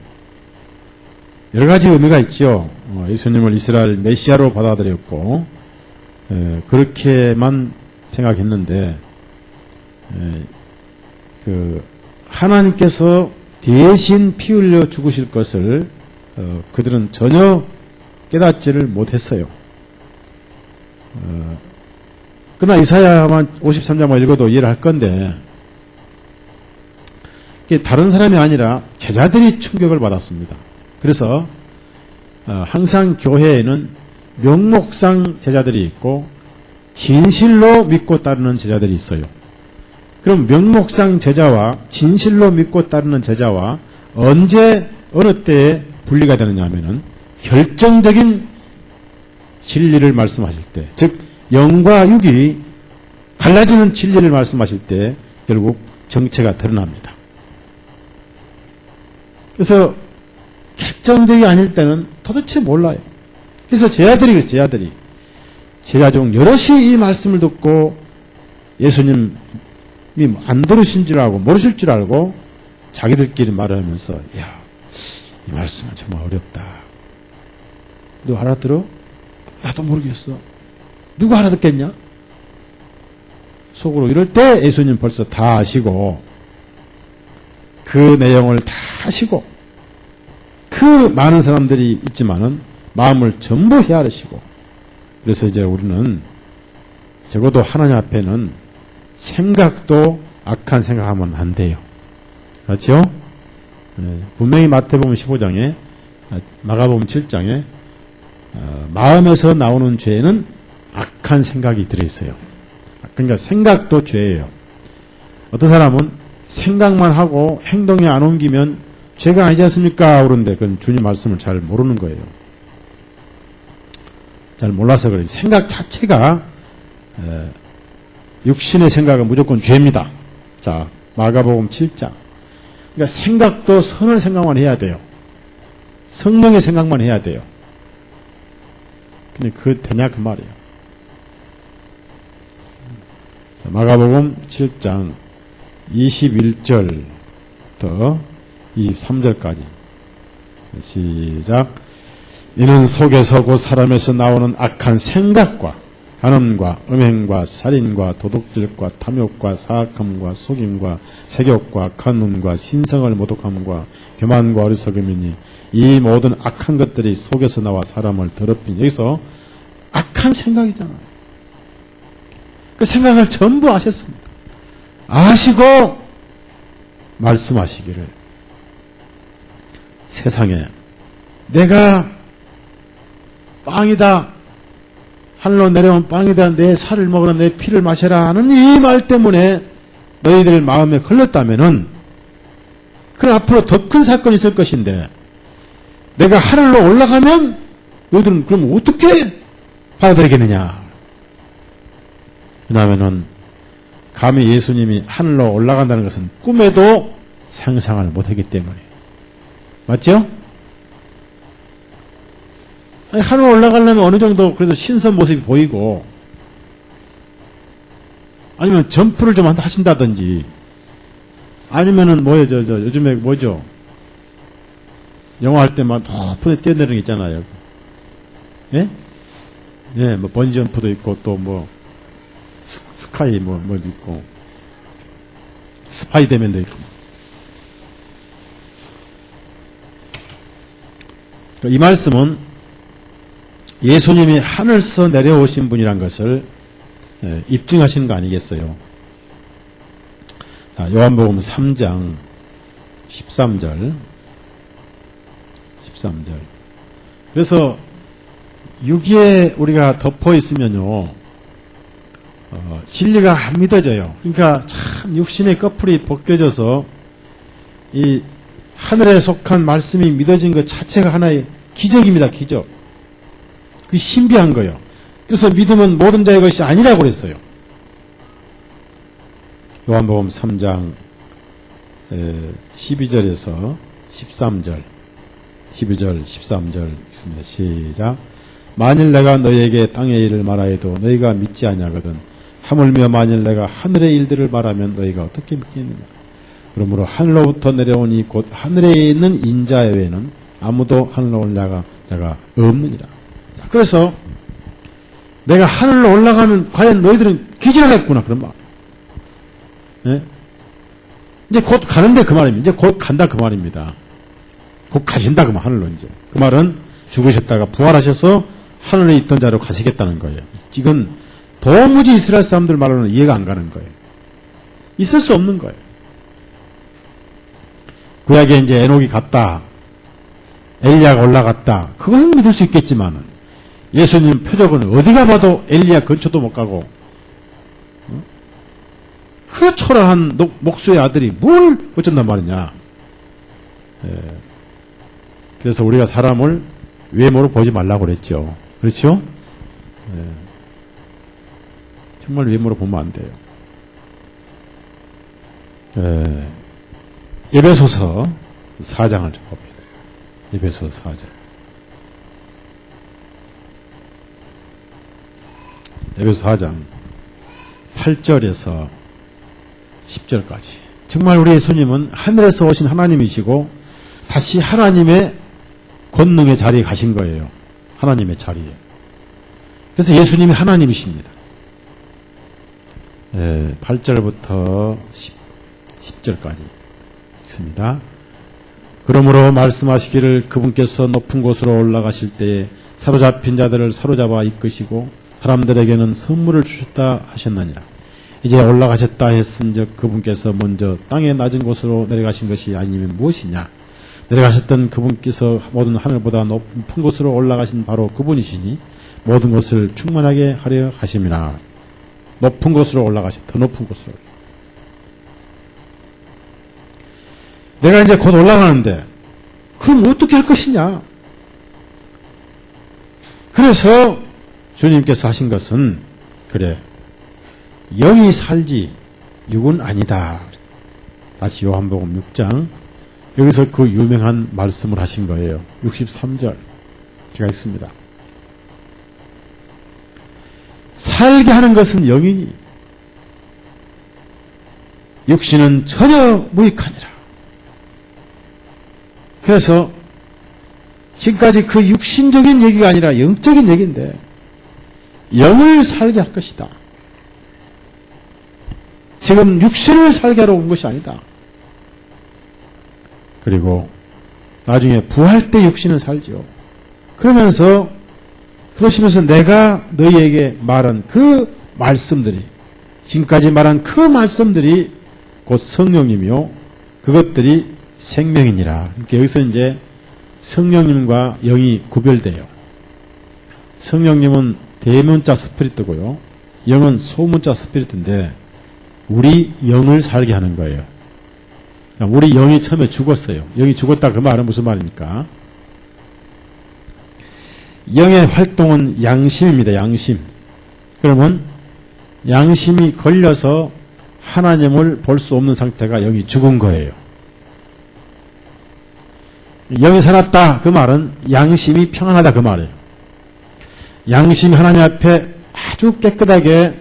여러 가지 의미가 있죠. 예수님을 이스라엘 메시아로 받아들였고 그렇게만 생각했는데 하나님께서 대신 피 흘려 죽으실 것을 그들은 전혀 깨닫지를 못했어요. 그러나 이사야만 53장만 읽어도 이해를 할 건데 다른 사람이 아니라 제자들이 충격을 받았습니다. 그래서 항상 교회에는 명목상 제자들이 있고 진실로 믿고 따르는 제자들이 있어요. 그럼 명목상 제자와 진실로 믿고 따르는 제자와 언제 어느 때에 분리가 되느냐 하면은 결정적인 진리를 말씀하실 때, 즉 영과 육이 갈라지는 진리를 말씀하실 때 결국 정체가 드러납니다. 그래서 결정적이 아닐 때는 도대체 몰라요. 그래서 제자들이 제자 중 여럿이 이 말씀을 듣고 예수님이 안 들으신 줄 알고 모르실 줄 알고 자기들끼리 말하면서 야, 이 말씀은 정말 어렵다. 너 알아들어? 나도 모르겠어. 누가 알아듣겠냐? 속으로 이럴 때 예수님 벌써 다 아시고 그 내용을 다 아시고 그 많은 사람들이 있지만은 마음을 전부 헤아리시고 그래서 이제 우리는 적어도 하나님 앞에는 생각도 악한 생각하면 안 돼요. 그렇죠? 분명히 마태복음 15장에 마가복음 7장에 마음에서 나오는 죄에는 악한 생각이 들어있어요. 그러니까 생각도 죄예요. 어떤 사람은 생각만 하고 행동에 안 옮기면 죄가 아니지 않습니까? 그런데 그건 주님 말씀을 잘 모르는 거예요. 잘 몰라서 그래요. 생각 자체가 육신의 생각은 무조건 죄입니다. 자, 마가복음 7장. 그러니까 생각도 선한 생각만 해야 돼요. 성령의 생각만 해야 돼요. 근데 그거 되냐 그 말이에요. 자, 마가복음 7장 21절부터 23절까지 시작. 이는 속에서 곧 사람에서 나오는 악한 생각과 간음과 음행과 살인과 도둑질과 탐욕과 사악함과 속임과 세욕과 간음과 신성을 모독함과 교만과 어리석음이니 이 모든 악한 것들이 속에서 나와 사람을 더럽히니. 여기서 악한 생각이잖아요. 그 생각을 전부 아셨습니다. 아시고 말씀하시기를 세상에 내가 빵이다, 하늘로 내려온 빵이다, 내 살을 먹으라, 내 피를 마셔라 하는 이 말 때문에 너희들 마음에 걸렸다면은 그럼 앞으로 더 큰 사건이 있을 것인데 내가 하늘로 올라가면 너희들은 그럼 어떻게 받아들이겠느냐? 왜냐하면은 감히 예수님이 하늘로 올라간다는 것은 꿈에도 상상을 못하기 때문에. 맞죠? 아니, 하늘로 올라가려면 어느 정도 그래도 신선 모습이 보이고 아니면 점프를 좀 하신다든지 아니면은 뭐예요? 요즘에 뭐죠? 영화 할 때만 높은 데 뛰어내리는 게 있잖아요. 예? 예, 뭐 번지 점프도 있고 또 뭐 스카이 뭐도 있고 스파이더맨도 있고. 이 말씀은 예수님이 하늘에서 내려오신 분이란 것을 입증하시는 거 아니겠어요? 자, 요한복음 3장 13절. 그래서 여기에 우리가 덮어 있으면요, 진리가 안 믿어져요. 그러니까 참 육신의 꺼풀이 벗겨져서 이 하늘에 속한 말씀이 믿어진 것 자체가 하나의 기적입니다. 기적. 그 신비한 거예요. 그래서 믿음은 모든 자의 것이 아니라고 그랬어요. 요한복음 3장 12절에서 13절, 12절, 13절 읽습니다. 시작. 만일 내가 너희에게 땅의 일을 말하여도 너희가 믿지 아니하거든 하물며 만일 내가 하늘의 일들을 말하면 너희가 어떻게 믿겠느냐. 그러므로 하늘로부터 내려오니 곧 하늘에 있는 인자 외에는 아무도 하늘로 올라가 자가 없느니라. 자, 그래서 내가 하늘로 올라가면 과연 너희들은 기절하겠구나 그런 말. 예? 이제 곧 가는데 그 말입니다. 이제 곧 간다 그 말입니다. 곧 가신다 그 말, 하늘로 이제. 그 말은 죽으셨다가 부활하셔서 하늘에 있던 자로 가시겠다는 거예요. 이건 도무지 이스라엘 사람들 말로는 이해가 안 가는 거예요. 있을 수 없는 거예요. 구약에 이제 에녹이 갔다. 엘리야가 올라갔다. 그건 믿을 수 있겠지만은 예수님 표적은 어디가 봐도 엘리야 근처도 못 가고 그 초라한 목수의 아들이 뭘 어쩐단 말이냐. 그래서 우리가 사람을 외모로 보지 말라고 그랬죠. 그렇죠? 정말 외모로 보면 안 돼요. 에베소서 4장을 좀 봅니다. 에베소서 4장. 에베소 4장 8절에서 10절까지. 정말 우리 예수님은 하늘에서 오신 하나님이시고 다시 하나님의 권능의 자리에 가신 거예요. 하나님의 자리에. 그래서 예수님이 하나님이십니다. 8절부터 10절까지 읽습니다. 그러므로 말씀하시기를 그분께서 높은 곳으로 올라가실 때에 사로잡힌 자들을 사로잡아 이끄시고 사람들에게는 선물을 주셨다 하셨느니라. 이제 올라가셨다 했은즉 그분께서 먼저 땅의 낮은 곳으로 내려가신 것이 아니면 무엇이냐. 내려가셨던 그분께서 모든 하늘보다 높은 곳으로 올라가신 바로 그분이시니 모든 것을 충만하게 하려 하심이라. 높은 곳으로 올라가신, 더 높은 곳으로. 내가 이제 곧 올라가는데 그럼 어떻게 할 것이냐. 그래서 주님께서 하신 것은 그래 영이 살지 육은 아니다. 다시 요한복음 6장 여기서 그 유명한 말씀을 하신 거예요. 63절 제가 읽습니다. 살게 하는 것은 영이니 육신은 전혀 무익하니라. 그래서 지금까지 그 육신적인 얘기가 아니라 영적인 얘기인데 영을 살게 할 것이다. 지금 육신을 살게 하러 온 것이 아니다. 그리고 나중에 부활 때 육신은 살죠. 그러시면서 내가 너희에게 말한 그 말씀들이, 지금까지 말한 그 말씀들이 곧 성령이며 그것들이 생명이니라. 그러니까 여기서 이제 성령님과 영이 구별돼요. 성령님은 대문자 스피리트고요. 영은 소문자 스피리트인데 우리 영을 살게 하는 거예요. 우리 영이 처음에 죽었어요. 영이 죽었다 그 말은 무슨 말입니까? 영의 활동은 양심입니다. 양심. 그러면 양심이 걸려서 하나님을 볼 수 없는 상태가 영이 죽은 거예요. 영이 살았다 그 말은 양심이 평안하다 그 말이에요. 양심이 하나님 앞에 아주 깨끗하게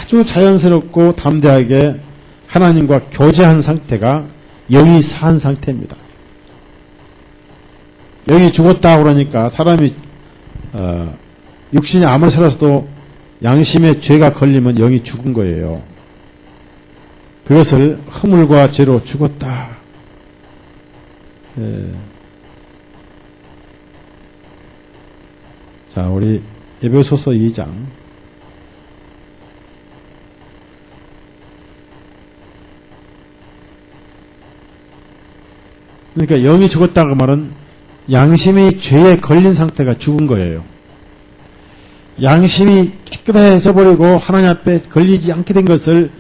아주 자연스럽고 담대하게 하나님과 교제한 상태가 영이 산 상태입니다. 영이 죽었다 그러니까 사람이 육신이 아무리 살아서도 양심에 죄가 걸리면 영이 죽은 거예요. 그것을 허물과 죄로 죽었다. 자, 우리 에베소서 2장 그러니까 영이 죽었다고 말은 양심이 죄에 걸린 상태가 죽은 거예요. 양심이 깨끗해져 버리고 하나님 앞에 걸리지 않게 된 것을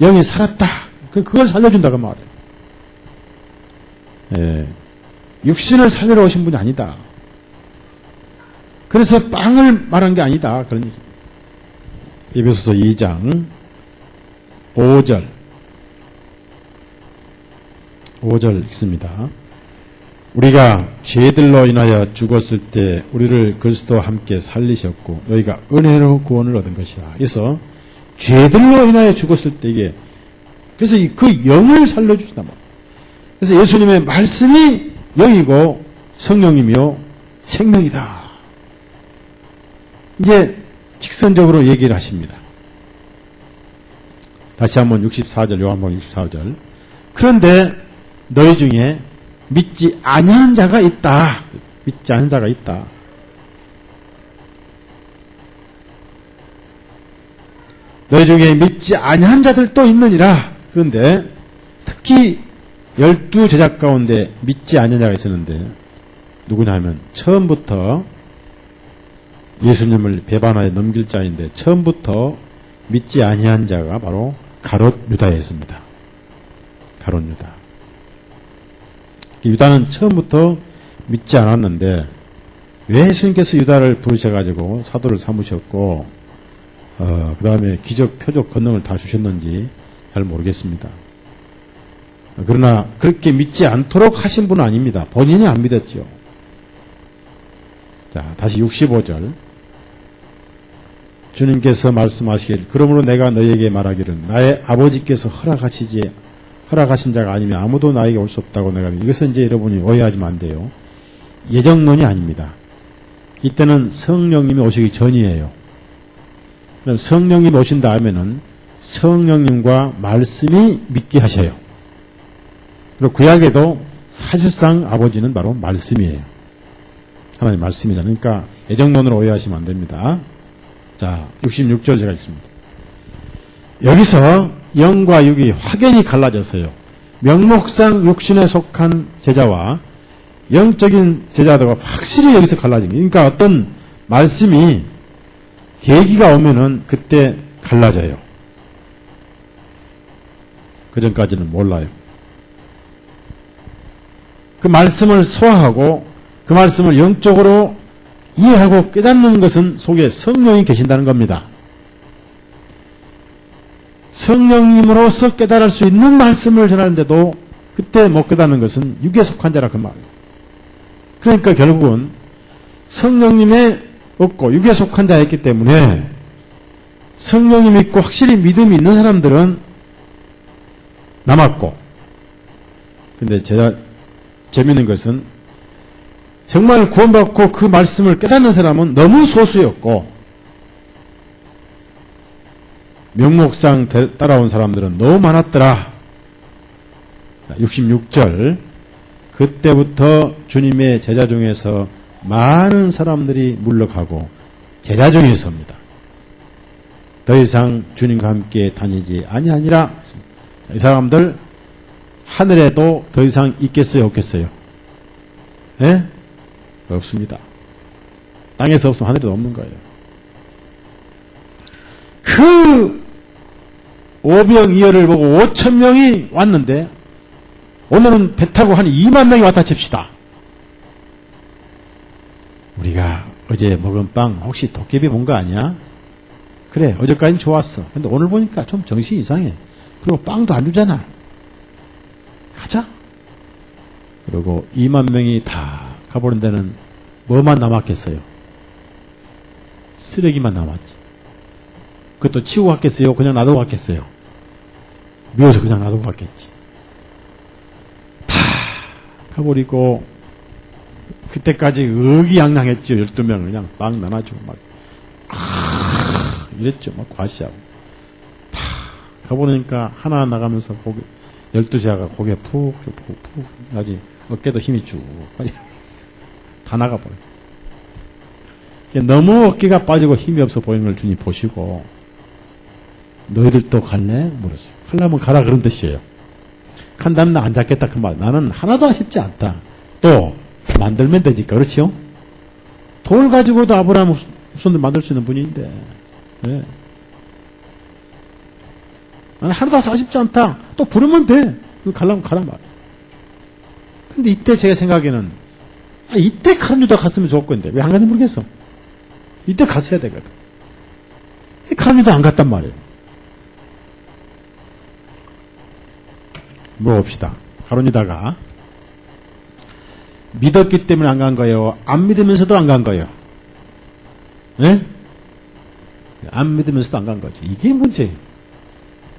영이 살았다. 그걸 살려준다고 말해요. 육신을 살리러 오신 분이 아니다. 그래서 빵을 말한 게 아니다. 그런 얘기. 에베소서 2장 5절. 5절 읽습니다. 우리가 죄들로 인하여 죽었을 때 우리를 그리스도와 함께 살리셨고 너희가 은혜로 구원을 얻은 것이야. 그래서 죄들로 인하여 죽었을 때 이게 그래서 그 영을 살려주시다 말이에요. 그래서 예수님의 말씀이 영이고 성령이며 생명이다. 이제 직선적으로 얘기를 하십니다. 다시 한번 64절, 요한복음 64절. 그런데 너희 중에 믿지 아니하는 자가 있다. 믿지 않은 자가 있다. 너희 중에 믿지 아니한 자들도 있느니라. 그런데 특히 12제자 가운데 믿지 아니한 자가 있었는데 누구냐 하면 처음부터 예수님을 배반하여 넘길 자인데 처음부터 믿지 아니한 자가 바로 가롯 유다였습니다. 가롯 유다. 유다는 처음부터 믿지 않았는데 왜 예수님께서 유다를 부르셔가지고 사도를 삼으셨고 그 다음에 기적, 표적, 권능을 다 주셨는지 잘 모르겠습니다. 그러나 그렇게 믿지 않도록 하신 분은 아닙니다. 본인이 안 믿었죠. 자, 다시 65절. 주님께서 말씀하시길 그러므로 내가 너희에게 말하기를 나의 아버지께서 허락하신 자가 아니면 아무도 나에게 올 수 없다고 내가 이것은 이제 여러분이 오해하시면 안 돼요. 예정론이 아닙니다. 이때는 성령님이 오시기 전이에요. 그럼 성령님이 오신 다음에는 성령님과 말씀이 믿게 하셔요. 그리고 구약에도 사실상 아버지는 바로 말씀이에요. 하나님 말씀이잖아요. 그러니까 예정론으로 오해하시면 안 됩니다. 자, 66절 제가 읽습니다. 여기서 영과 육이 확연히 갈라졌어요. 명목상 육신에 속한 제자와 영적인 제자들과 확실히 여기서 갈라집니다. 그러니까 어떤 말씀이 계기가 오면은 그때 갈라져요. 그 전까지는 몰라요. 그 말씀을 소화하고 그 말씀을 영적으로 이해하고 깨닫는 것은 속에 성령이 계신다는 겁니다. 성령님으로서 깨달을 수 있는 말씀을 전하는데도 그때 못 깨닫는 것은 육에 속한 자라 그 말이에요. 그러니까 결국은 성령님의 없고 육에 속한 자였기 때문에 성령님 믿고 확실히 믿음이 있는 사람들은 남았고 근데 제가 재미있는 것은 정말 구원받고 그 말씀을 깨닫는 사람은 너무 소수였고 명목상 따라온 사람들은 너무 많았더라. 66절 그때부터 주님의 제자 중에서 많은 사람들이 물러가고 제자 중에서입니다. 더 이상 주님과 함께 다니지 아니하니라. 이 사람들 하늘에도 더 이상 있겠어요 없겠어요? 예? 없습니다. 땅에서 없으면 하늘에도 없는 거예요. 그 오병이어를 보고 5,000명이 왔는데 오늘은 배 타고 한 2만 명이 왔다 칩시다. 우리가 어제 먹은 빵 혹시 도깨비 본 거 아니야? 그래 어제까지는 좋았어. 근데 오늘 보니까 좀 정신이 이상해. 그리고 빵도 안 주잖아. 가자. 그리고 2만 명이 다 가보는 데는 뭐만 남았겠어요? 쓰레기만 남았지. 그것도 치우고 갔겠어요? 그냥 놔두고 갔겠어요? 미워서 그냥 놔두고 갔겠지. 다 가버리고 그때까지 의기양양했죠. 12명을 그냥 막 나눠주고 막 이랬죠. 막 과시하고 다 가보니까 하나 나가면서 고개 12자가 고개 푹 나지 어깨도 힘이 쭉 다 나가버려. 너무 어깨가 빠지고 힘이 없어 보이는 걸 주님 보시고 너희들도 갈래? 물었어요. 가려면 가라 그런 뜻이에요. 간다면 나 안 잡겠다 그 말. 나는 하나도 아쉽지 않다. 또 만들면 되니까 그렇지요? 돌 가지고도 아브라함 후손들 만들 수 있는 분인데 네. 나는 하나도 아쉽지 않다. 또 부르면 돼. 가려면 가란 말. 근데 이때 제가 생각에는 이때 카람유다 갔으면 좋을 건데 왜 안 갔는지 모르겠어. 이때 갔어야 되거든. 카람유다 안 갔단 말이에요. 물어봅시다. 가룟 유다가 믿었기 때문에 안 간 거예요? 안 믿으면서도 안 간 거예요? 예? 안 믿으면서도 안 간 거죠. 이게 문제예요.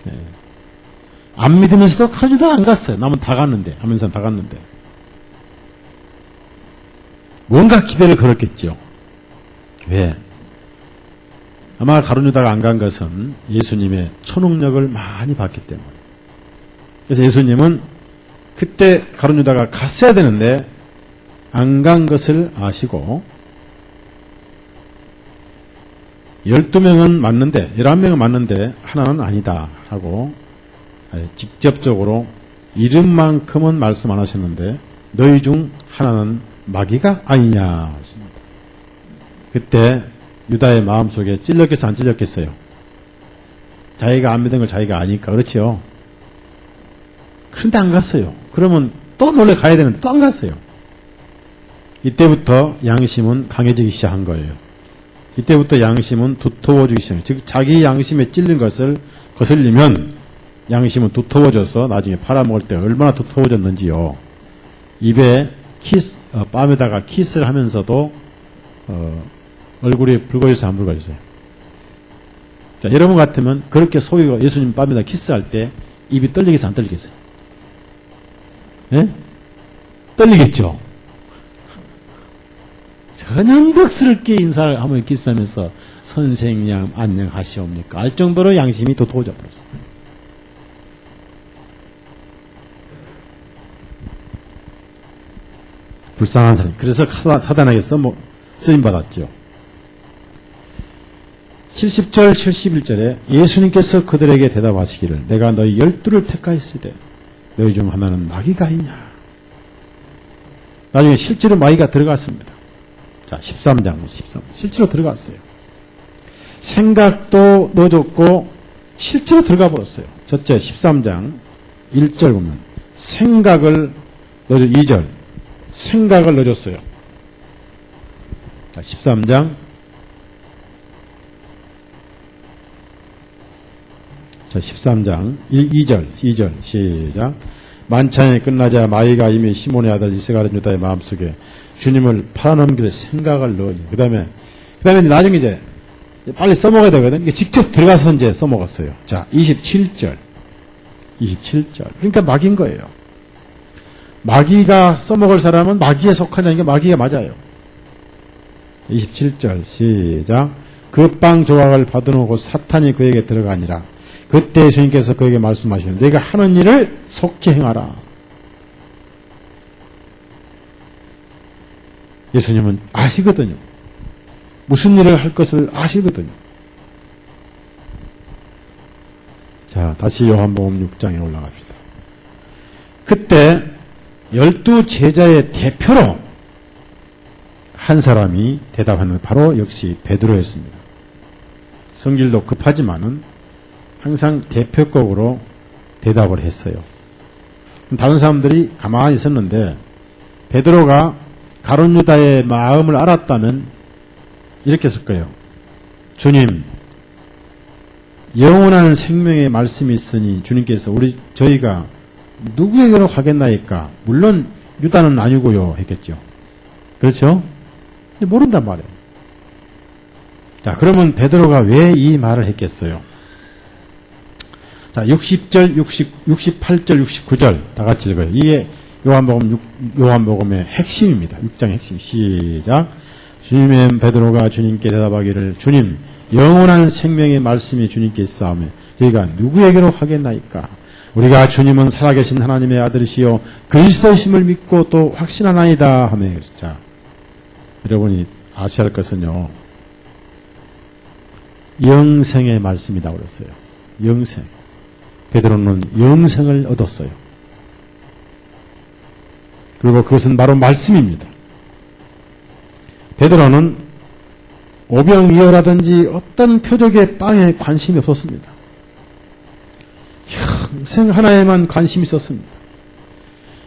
예. 안 믿으면서도 가룟 유다가 안 갔어요. 남은 다 갔는데, 하면서 다 갔는데. 뭔가 기대를 걸었겠죠. 왜? 아마 가룟 유다가 안 간 것은 예수님의 초능력을 많이 봤기 때문에. 그래서 예수님은 그때 가룟 유다가 갔어야 되는데 안 간 것을 아시고 12명은 맞는데 11명은 맞는데 하나는 아니다 하고 직접적으로 이름만큼은 말씀 안 하셨는데 너희 중 하나는 마귀가 아니냐 했습니다. 그때 유다의 마음속에 찔렸겠어 안 찔렸겠어요? 자기가 안 믿은 걸 자기가 아니까 그렇죠? 그런데 안 갔어요. 그러면 또 놀래 가야 되는데 또 안 갔어요. 이때부터 양심은 강해지기 시작한 거예요. 이때부터 양심은 두터워지기 시작해요. 즉 자기 양심에 찔린 것을 거슬리면 양심은 두터워져서 나중에 팔아먹을 때 얼마나 두터워졌는지요. 입에 뺨에다가 키스를 하면서도 얼굴이 붉어져서 안 붉어졌어요. 자, 여러분 같으면 그렇게 소위가 예수님 뺨에다 키스할 때 입이 떨리겠어요? 안 떨리겠어요? 예? 떨리겠죠? 전형덕스럽게 인사를 하면 키스하면서 선생님 안녕하시옵니까? 알 정도로 양심이 도토워져 버렸어요. 불쌍한 사람. 그래서 사단에게서 쓰임받았죠. 70절 71절에 예수님께서 그들에게 대답하시기를 내가 너희 12를 택하였으되 너희 중 하나는 마귀가 있냐. 나중에 실제로 마귀가 들어갔습니다. 자, 13장 13. 실제로 들어갔어요. 생각도 넣어줬고 실제로 들어가 버렸어요. 첫째 13장 1절 보면 생각을 넣어줘. 2절 생각을 넣어줬어요. 자, 13장 자, 13장 2절 시작. 만찬이 끝나자 마귀가 이미 시몬의 아들 이스가랴 유다의 마음속에 주님을 팔아넘길 생각을 넣어요. 그 다음에 나중에 이제 빨리 써먹어야 되거든. 이게 직접 들어가서 이제 써먹었어요. 자, 27절. 그러니까 마귀인 거예요. 마귀가 써먹을 사람은 마귀에 속하냐니까 마귀가 맞아요. 27절 시작. 그 빵 조각을 받아놓고 사탄이 그에게 들어가니라. 그때 예수님께서 그에게 말씀하시는 내가 하는 일을 속히 행하라. 예수님은 아시거든요. 무슨 일을 할 것을 아시거든요. 자, 다시 요한복음 6장에 올라갑시다. 그때 12 제자의 대표로 한 사람이 대답하는 바로 역시 베드로였습니다. 성질도 급하지만은 항상 대표격으로 대답을 했어요. 다른 사람들이 가만히 있었는데 베드로가 가룟 유다의 마음을 알았다면 이렇게 했을 거예요. 주님, 영원한 생명의 말씀이 있으니 주님께서 저희가 누구에게로 가겠나이까? 물론 유다는 아니고요 했겠죠. 그렇죠? 근데 모른단 말이에요. 자, 그러면 베드로가 왜 이 말을 했겠어요? 자, 60절, 68절, 69절 다 같이 읽어요. 이게 요한복음의 핵심입니다. 6장의 핵심. 시작. 주님의 베드로가 주님께 대답하기를 주님, 영원한 생명의 말씀이 주님께 있사오며 저희가 누구에게로 하겠나이까? 우리가 주님은 살아계신 하나님의 아들이시요 그리스도이심을 믿고 또 확신하나이다 하며. 자, 여러분이 아셔야 할 것은요, 영생의 말씀이라고 그랬어요. 영생. 베드로는 영생을 얻었어요. 그리고 그것은 바로 말씀입니다. 베드로는 오병이어라든지 어떤 표적의 빵에 관심이 없었습니다. 평생 하나에만 관심이 있었습니다.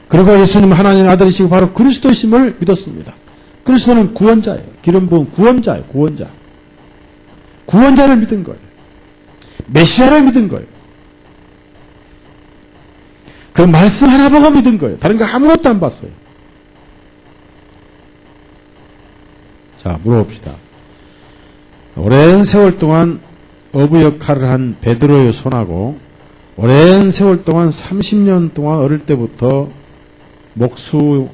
그리고 예수님 하나님의 아들이시고 바로 그리스도이심을 믿었습니다. 그리스도는 구원자예요. 기름 부은 구원자예요. 구원자를 믿은 거예요. 메시아를 믿은 거예요. 그 말씀 하나 보고 믿은 거예요. 다른 거 아무것도 안 봤어요. 자, 물어봅시다. 오랜 세월 동안 어부 역할을 한 베드로의 손하고 오랜 세월 동안 30년 동안 어릴 때부터 목수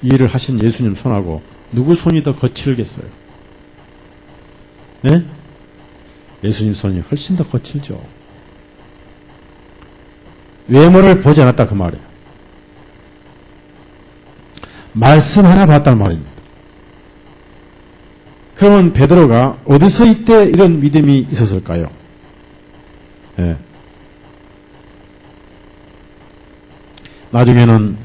일을 하신 예수님 손하고 누구 손이 더 거칠겠어요? 네? 예수님 손이 훨씬 더 거칠죠. 외모를 보지 않았다 그 말이에요. 말씀 하나 봤단 말입니다. 그러면 베드로가 어디서 이때 이런 믿음이 있었을까요? 네. 나중에는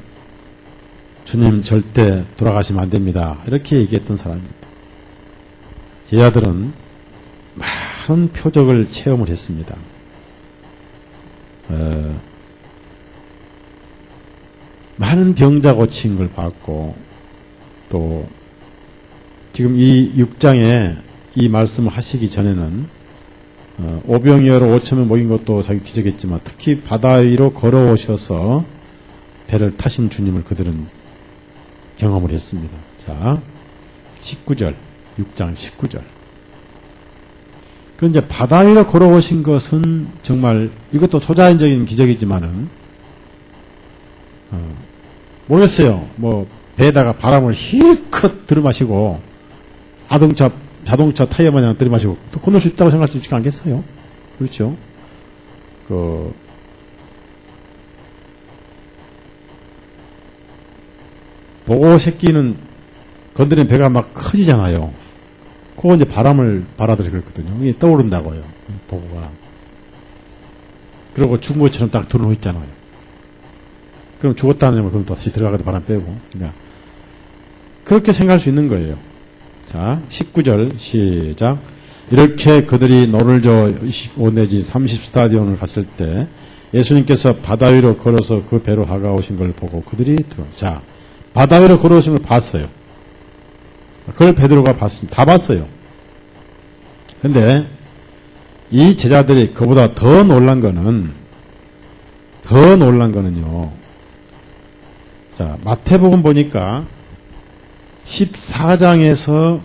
주님 절대 돌아가시면 안 됩니다. 이렇게 얘기했던 사람입니다. 제자들은 많은 표적을 체험을 했습니다. 많은 병자 고친 걸 봤고 또 지금 이 6장에 이 말씀을 하시기 전에는 오병이어로 5천명 먹인 것도 자기 기적했지만 특히 바다 위로 걸어오셔서 배를 타신 주님을 그들은 경험을 했습니다. 자, 19절, 6장 19절. 그런데 바다 위로 걸어오신 것은 정말 이것도 초자연적인 기적이지만은 모르겠어요. 뭐 배에다가 바람을 힐컷 들이마시고 자동차 타이어 마냥 들이마시고 또 건널 수 있다고 생각할 수 있지 않겠어요? 그렇죠? 보고 새끼는 건드리는 배가 막 커지잖아요. 그거 이제 바람을 받아들여 그랬거든요. 이게 떠오른다고요. 보고가. 그리고 죽은 것처럼 딱 들어놓고 있잖아요. 그럼 죽었다는 걸 그럼 또 다시 들어가서 바람 빼고. 그러니까 그렇게 생각할 수 있는 거예요. 자, 19절 시작. 이렇게 그들이 노를 저 25 내지 30스타디온을 갔을 때 예수님께서 바다 위로 걸어서 그 배로 다가오신 걸 보고 그들이 자, 바다 위로 걸어오신 걸 봤어요. 그걸 베드로가 봤습니다. 다 봤어요. 근데 이 제자들이 그보다 더 놀란 거는요. 자, 마태복음 보니까 14장에서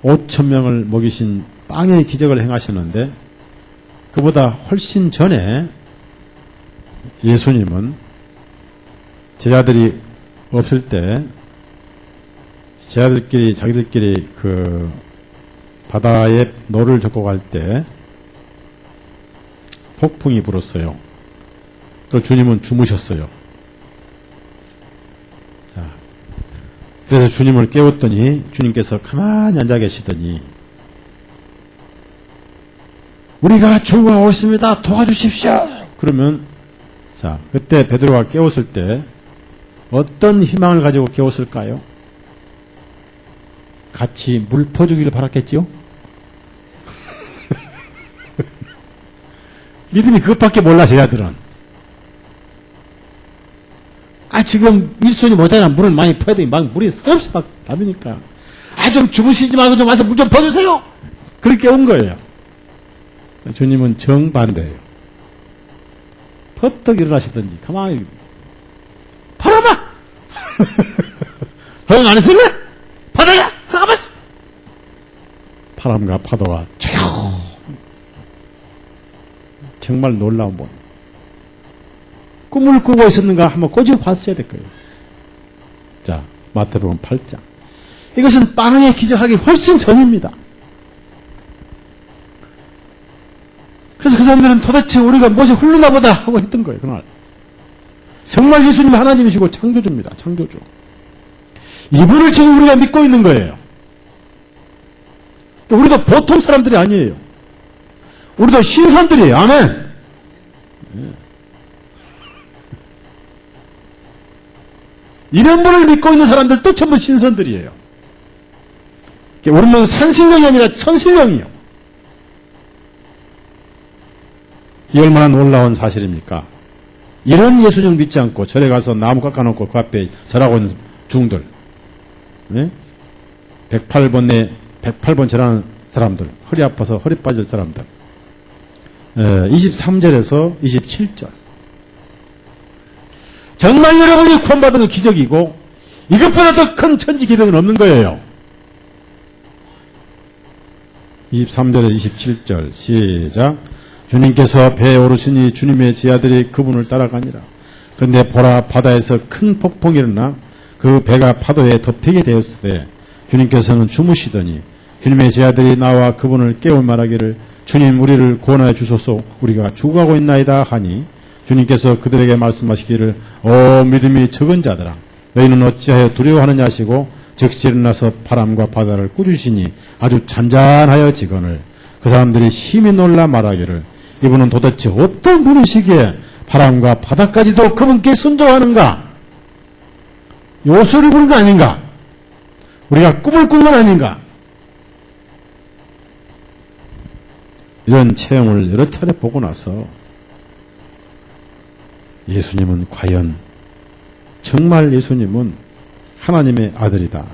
5,000명을 먹이신 빵의 기적을 행하셨는데 그보다 훨씬 전에 예수님은 제자들이 없을 때 자기들끼리 그 바다에 노를 젓고 갈 때 폭풍이 불었어요. 그리고 주님은 주무셨어요. 자, 그래서 주님을 깨웠더니 주님께서 가만히 앉아 계시더니 우리가 죽어가고 있습니다. 도와주십시오. 그러면 자, 그때 베드로가 깨웠을 때 어떤 희망을 가지고 깨웠을까요? 같이 물 퍼주기를 바랐겠지요? 믿음이 그것밖에 몰라, 제자들은. 지금 일손이 모자라 물을 많이 퍼야 되니 막 물이 섭섭 답이니까. 좀 주무시지 말고 좀 와서 물 좀 퍼주세요! 그렇게 온 거예요. 주님은 정반대예요. 퍼뜩 일어나시든지, 가만히, 바람아! 허용 안 했을래? 바다야! 가만있어! 바람과 파도가 조용! 정말 놀라운 분. 꿈을 꾸고 있었는가 한번 꼬집어 봤어야 될 거예요. 자, 마태복음 8장. 이것은 빵의 기적하기 훨씬 전입니다. 그래서 그 사람들은 도대체 우리가 무엇이 훌륭나 보다 하고 했던 거예요, 그날. 정말 예수님 하나님이시고 창조주입니다, 창조주. 이분을 지금 우리가 믿고 있는 거예요. 우리도 보통 사람들이 아니에요. 우리도 신선들이에요. 아멘. 이런 분을 믿고 있는 사람들도 전부 신선들이에요. 우리는 산신령이 아니라 천신령이요. 이 얼마나 놀라운 사실입니까? 이런 예수님을 믿지 않고 절에 가서 나무 깎아놓고 그 앞에 절하고 있는 중들, 네? 108번 절하는 사람들, 허리 아파서 허리 빠질 사람들, 23절에서 27절. 정말 여러분이 구원받은 건 기적이고 이것보다 더 큰 천지기적은 없는 거예요. 23절에 27절 시작. 주님께서 배에 오르시니 주님의 제자들이 그분을 따라가니라. 그런데 보라, 바다에서 큰 폭풍이 일어나 그 배가 파도에 덮이게 되었으되 주님께서는 주무시더니 주님의 제자들이 나와 그분을 깨워 말하기를 주님, 우리를 구원하여 주소서, 우리가 죽어가고 있나이다 하니 주님께서 그들에게 말씀하시기를 오 믿음이 적은 자들아, 너희는 어찌하여 두려워하느냐 하시고 즉시 일어나서 바람과 바다를 꾸짖으시니 아주 잔잔하여 지거늘 그 사람들이 심히 놀라 말하기를 이분은 도대체 어떤 분이시기에 바람과 바다까지도 그분께 순종하는가? 요술을 부른 거 아닌가? 우리가 꿈을 꾼 건 아닌가? 이런 체험을 여러 차례 보고 나서 예수님은 과연 정말 예수님은 하나님의 아들이다.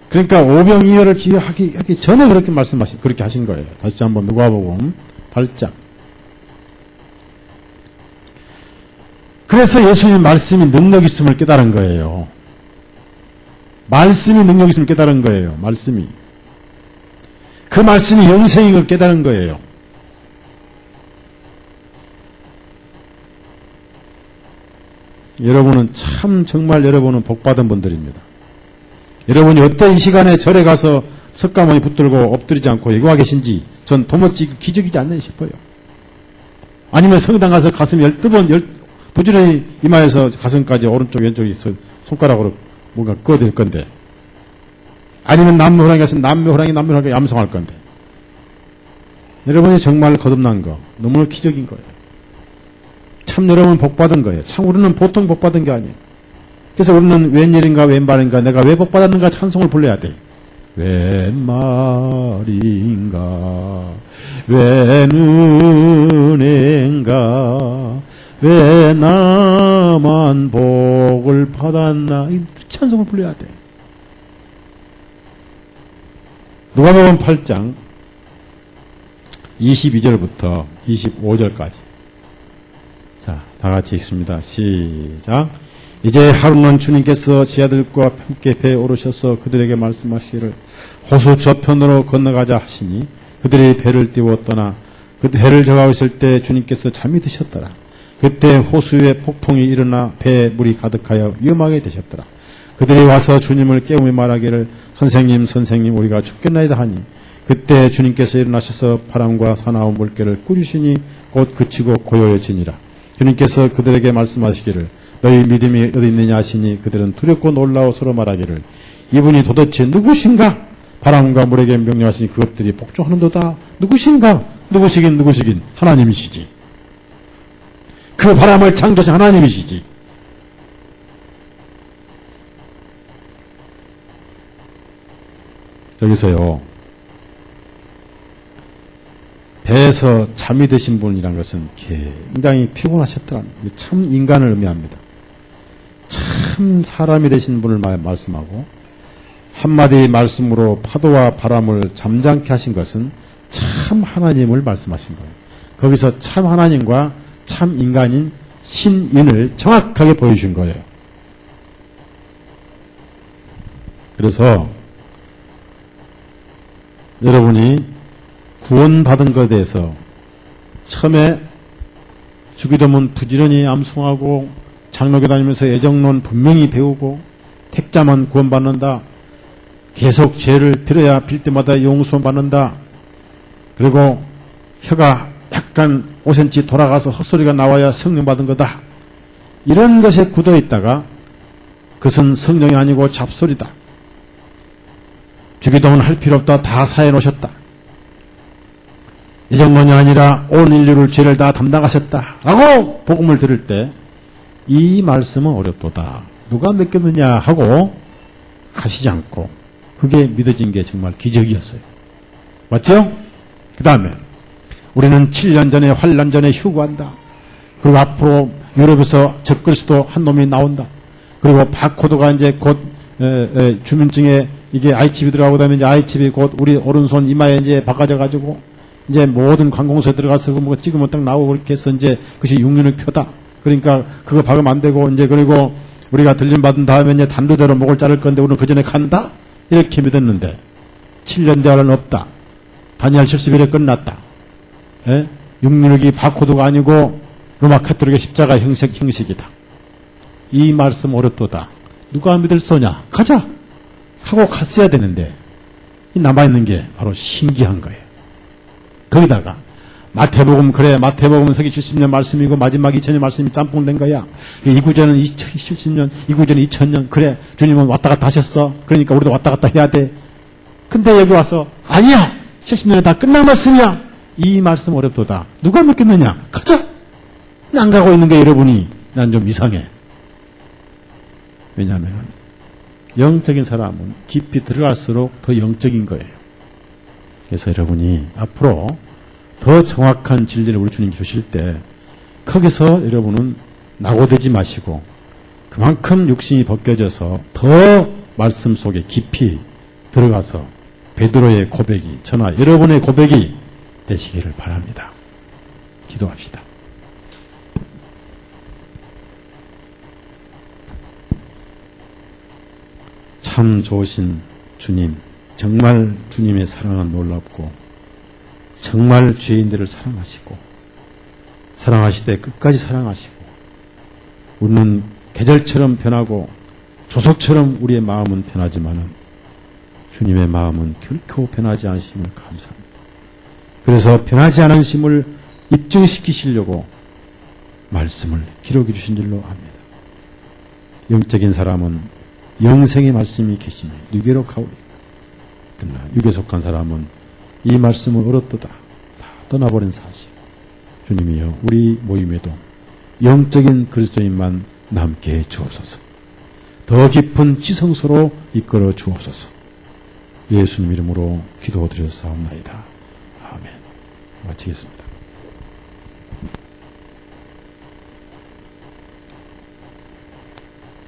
그러니까 오병이어를 기하기 전에 그렇게 하신 거예요. 다시 한번 누가복음 8장. 그래서 예수님 말씀이 능력 있음을 깨달은 거예요. 말씀이 능력 있음을 깨달은 거예요. 말씀이. 그 말씀이 영생인 걸 깨달은 거예요. 여러분은 정말 여러분은 복받은 분들입니다. 여러분이 어떤 이 시간에 절에 가서 석가모니 붙들고 엎드리지 않고 예고와 계신지 전 도무지 기적이지 않나 싶어요. 아니면 성당 가서 가슴 12번 부지런히 이마에서 가슴까지 오른쪽 왼쪽에 손가락으로 뭔가 꺼댈 건데, 아니면 남묘호랑이 가서 남묘호랑이 암송할 건데, 여러분이 정말 거듭난 거 너무 기적인 거예요. 참 여러분 복받은 거예요. 참 우리는 보통 복받은 게 아니에요. 그래서 우리는 웬일인가 웬말인가 내가 왜 복받았는가 찬송을 불러야 돼. 웬 말인가 웬 은혜인가 왜 나만 복을 받았나, 이 찬송을 불러야 돼. 누가복음 8장 22절부터 25절까지. 자, 다 같이 읽습니다. 시작. 이제 하루는 주님께서 제자들과 함께 배에 오르셔서 그들에게 말씀하시기를 호수 저편으로 건너가자 하시니 그들이 배를 띄워 떠나 그 배를 저가고 있을 때 주님께서 잠이 드셨더라. 그때 호수에 폭풍이 일어나 배에 물이 가득하여 위험하게 되셨더라. 그들이 와서 주님을 깨우며 말하기를 선생님 우리가 죽겠나이다 하니 그때 주님께서 일어나셔서 바람과 사나운 물결을 꾸짖으시니 곧 그치고 고요해지니라. 주님께서 그들에게 말씀하시기를 너희 믿음이 어디 있느냐 하시니 그들은 두렵고 놀라워 서로 말하기를 이분이 도대체 누구신가? 바람과 물에게 명령하시니 그것들이 복종하는도다. 누구시긴 하나님이시지. 그 바람을 창조하신 하나님이시지. 여기서요, 배에서 잠이 드신 분이란 것은 굉장히 피곤하셨다는, 참 인간을 의미합니다. 참 사람이 되신 분을 말씀하고 한마디 말씀으로 파도와 바람을 잠잠케 하신 것은 참 하나님을 말씀하신 거예요. 거기서 참 하나님과 참 인간인 신인을 정확하게 보여준 거예요. 그래서 여러분이 구원받은 것에 대해서 처음에 주기도문 부지런히 암송하고 장로교 다니면서 애정론 분명히 배우고 택자만 구원받는다. 계속 죄를 빌어야 빌 때마다 용서 받는다. 그리고 혀가 약간 5cm 돌아가서 헛소리가 나와야 성령 받은 거다. 이런 것에 굳어 있다가 그것은 성령이 아니고 잡소리다. 주기도문 할 필요 없다. 다 사해 놓으셨다. 이정론이 아니라 온 인류를 죄를 다 담당하셨다. 라고 복음을 들을 때 이 말씀은 어렵도다. 누가 맡겼느냐 하고 가시지 않고 그게 믿어진 게 정말 기적이었어요. 맞죠? 그 다음에 우리는 7년 전에 환란 전에 휴거한다. 그리고 앞으로 유럽에서 적그리스도 한 놈이 나온다. 그리고 바코드가 이제 곧 주민증에 이게 아이칩이 들어가고 그다음에 이제 아이칩이 곧 우리 오른손 이마에 이제 바꿔져 가지고 이제 모든 관공서에 들어가서 뭐 찍으면 딱 나오고 그렇게 해서 이제 그것이 6년의 표다. 그러니까 그거 박으면 안 되고 이제 그리고 우리가 들림 받은 다음에 이제 단도대로 목을 자를 건데 우리는 그 전에 간다? 이렇게 믿었는데 7년 대화는 없다. 다니엘 70일에 끝났다. 예? 666이 바코드가 아니고 로마 카톨릭의 십자가 형식이다. 이 말씀 어렵도다. 누가 믿을 소냐? 가자! 하고 갔어야 되는데 이 남아있는 게 바로 신기한 거예요. 거기다가 마태복음 그래 마태복음은 서기 70년 말씀이고 마지막 2000년 말씀이 짬뽕된 거야. 이 구절은 70년 이 구절은 2000년 그래 주님은 왔다 갔다 하셨어. 그러니까 우리도 왔다 갔다 해야 돼. 근데 여기 와서 아니야 70년에 다 끝난 말씀이야. 이 말씀 어렵도다. 누가 믿겠느냐? 가자. 안 가고 있는 게 여러분이 난 좀 이상해. 왜냐하면 영적인 사람은 깊이 들어갈수록 더 영적인 거예요. 그래서 여러분이 앞으로 더 정확한 진리를 우리 주님 주실 때 거기서 여러분은 낙오되지 마시고 그만큼 육신이 벗겨져서 더 말씀 속에 깊이 들어가서 베드로의 고백이 저나 여러분의 고백이 되시기를 바랍니다. 기도합시다. 참 좋으신 주님, 정말 주님의 사랑은 놀랍고 정말 죄인들을 사랑하시고 사랑하시되 끝까지 사랑하시고 우리는 계절처럼 변하고 조석처럼 우리의 마음은 변하지만은 주님의 마음은 결코 변하지 않으심을 감사합니다. 그래서 변하지 않으심을 입증시키시려고 말씀을 기록해 주신 줄로 압니다. 영적인 사람은 영생의 말씀이 계시니 유괴로 가오리. 그러나 육에 속한 사람은 이 말씀을 얻었도다. 다 떠나버린 사실. 주님이여 우리 모임에도 영적인 그리스도인만 남게 해 주옵소서. 더 깊은 지성소로 이끌어 주옵소서. 예수님 이름으로 기도드렸사옵나이다. 아멘. 마치겠습니다.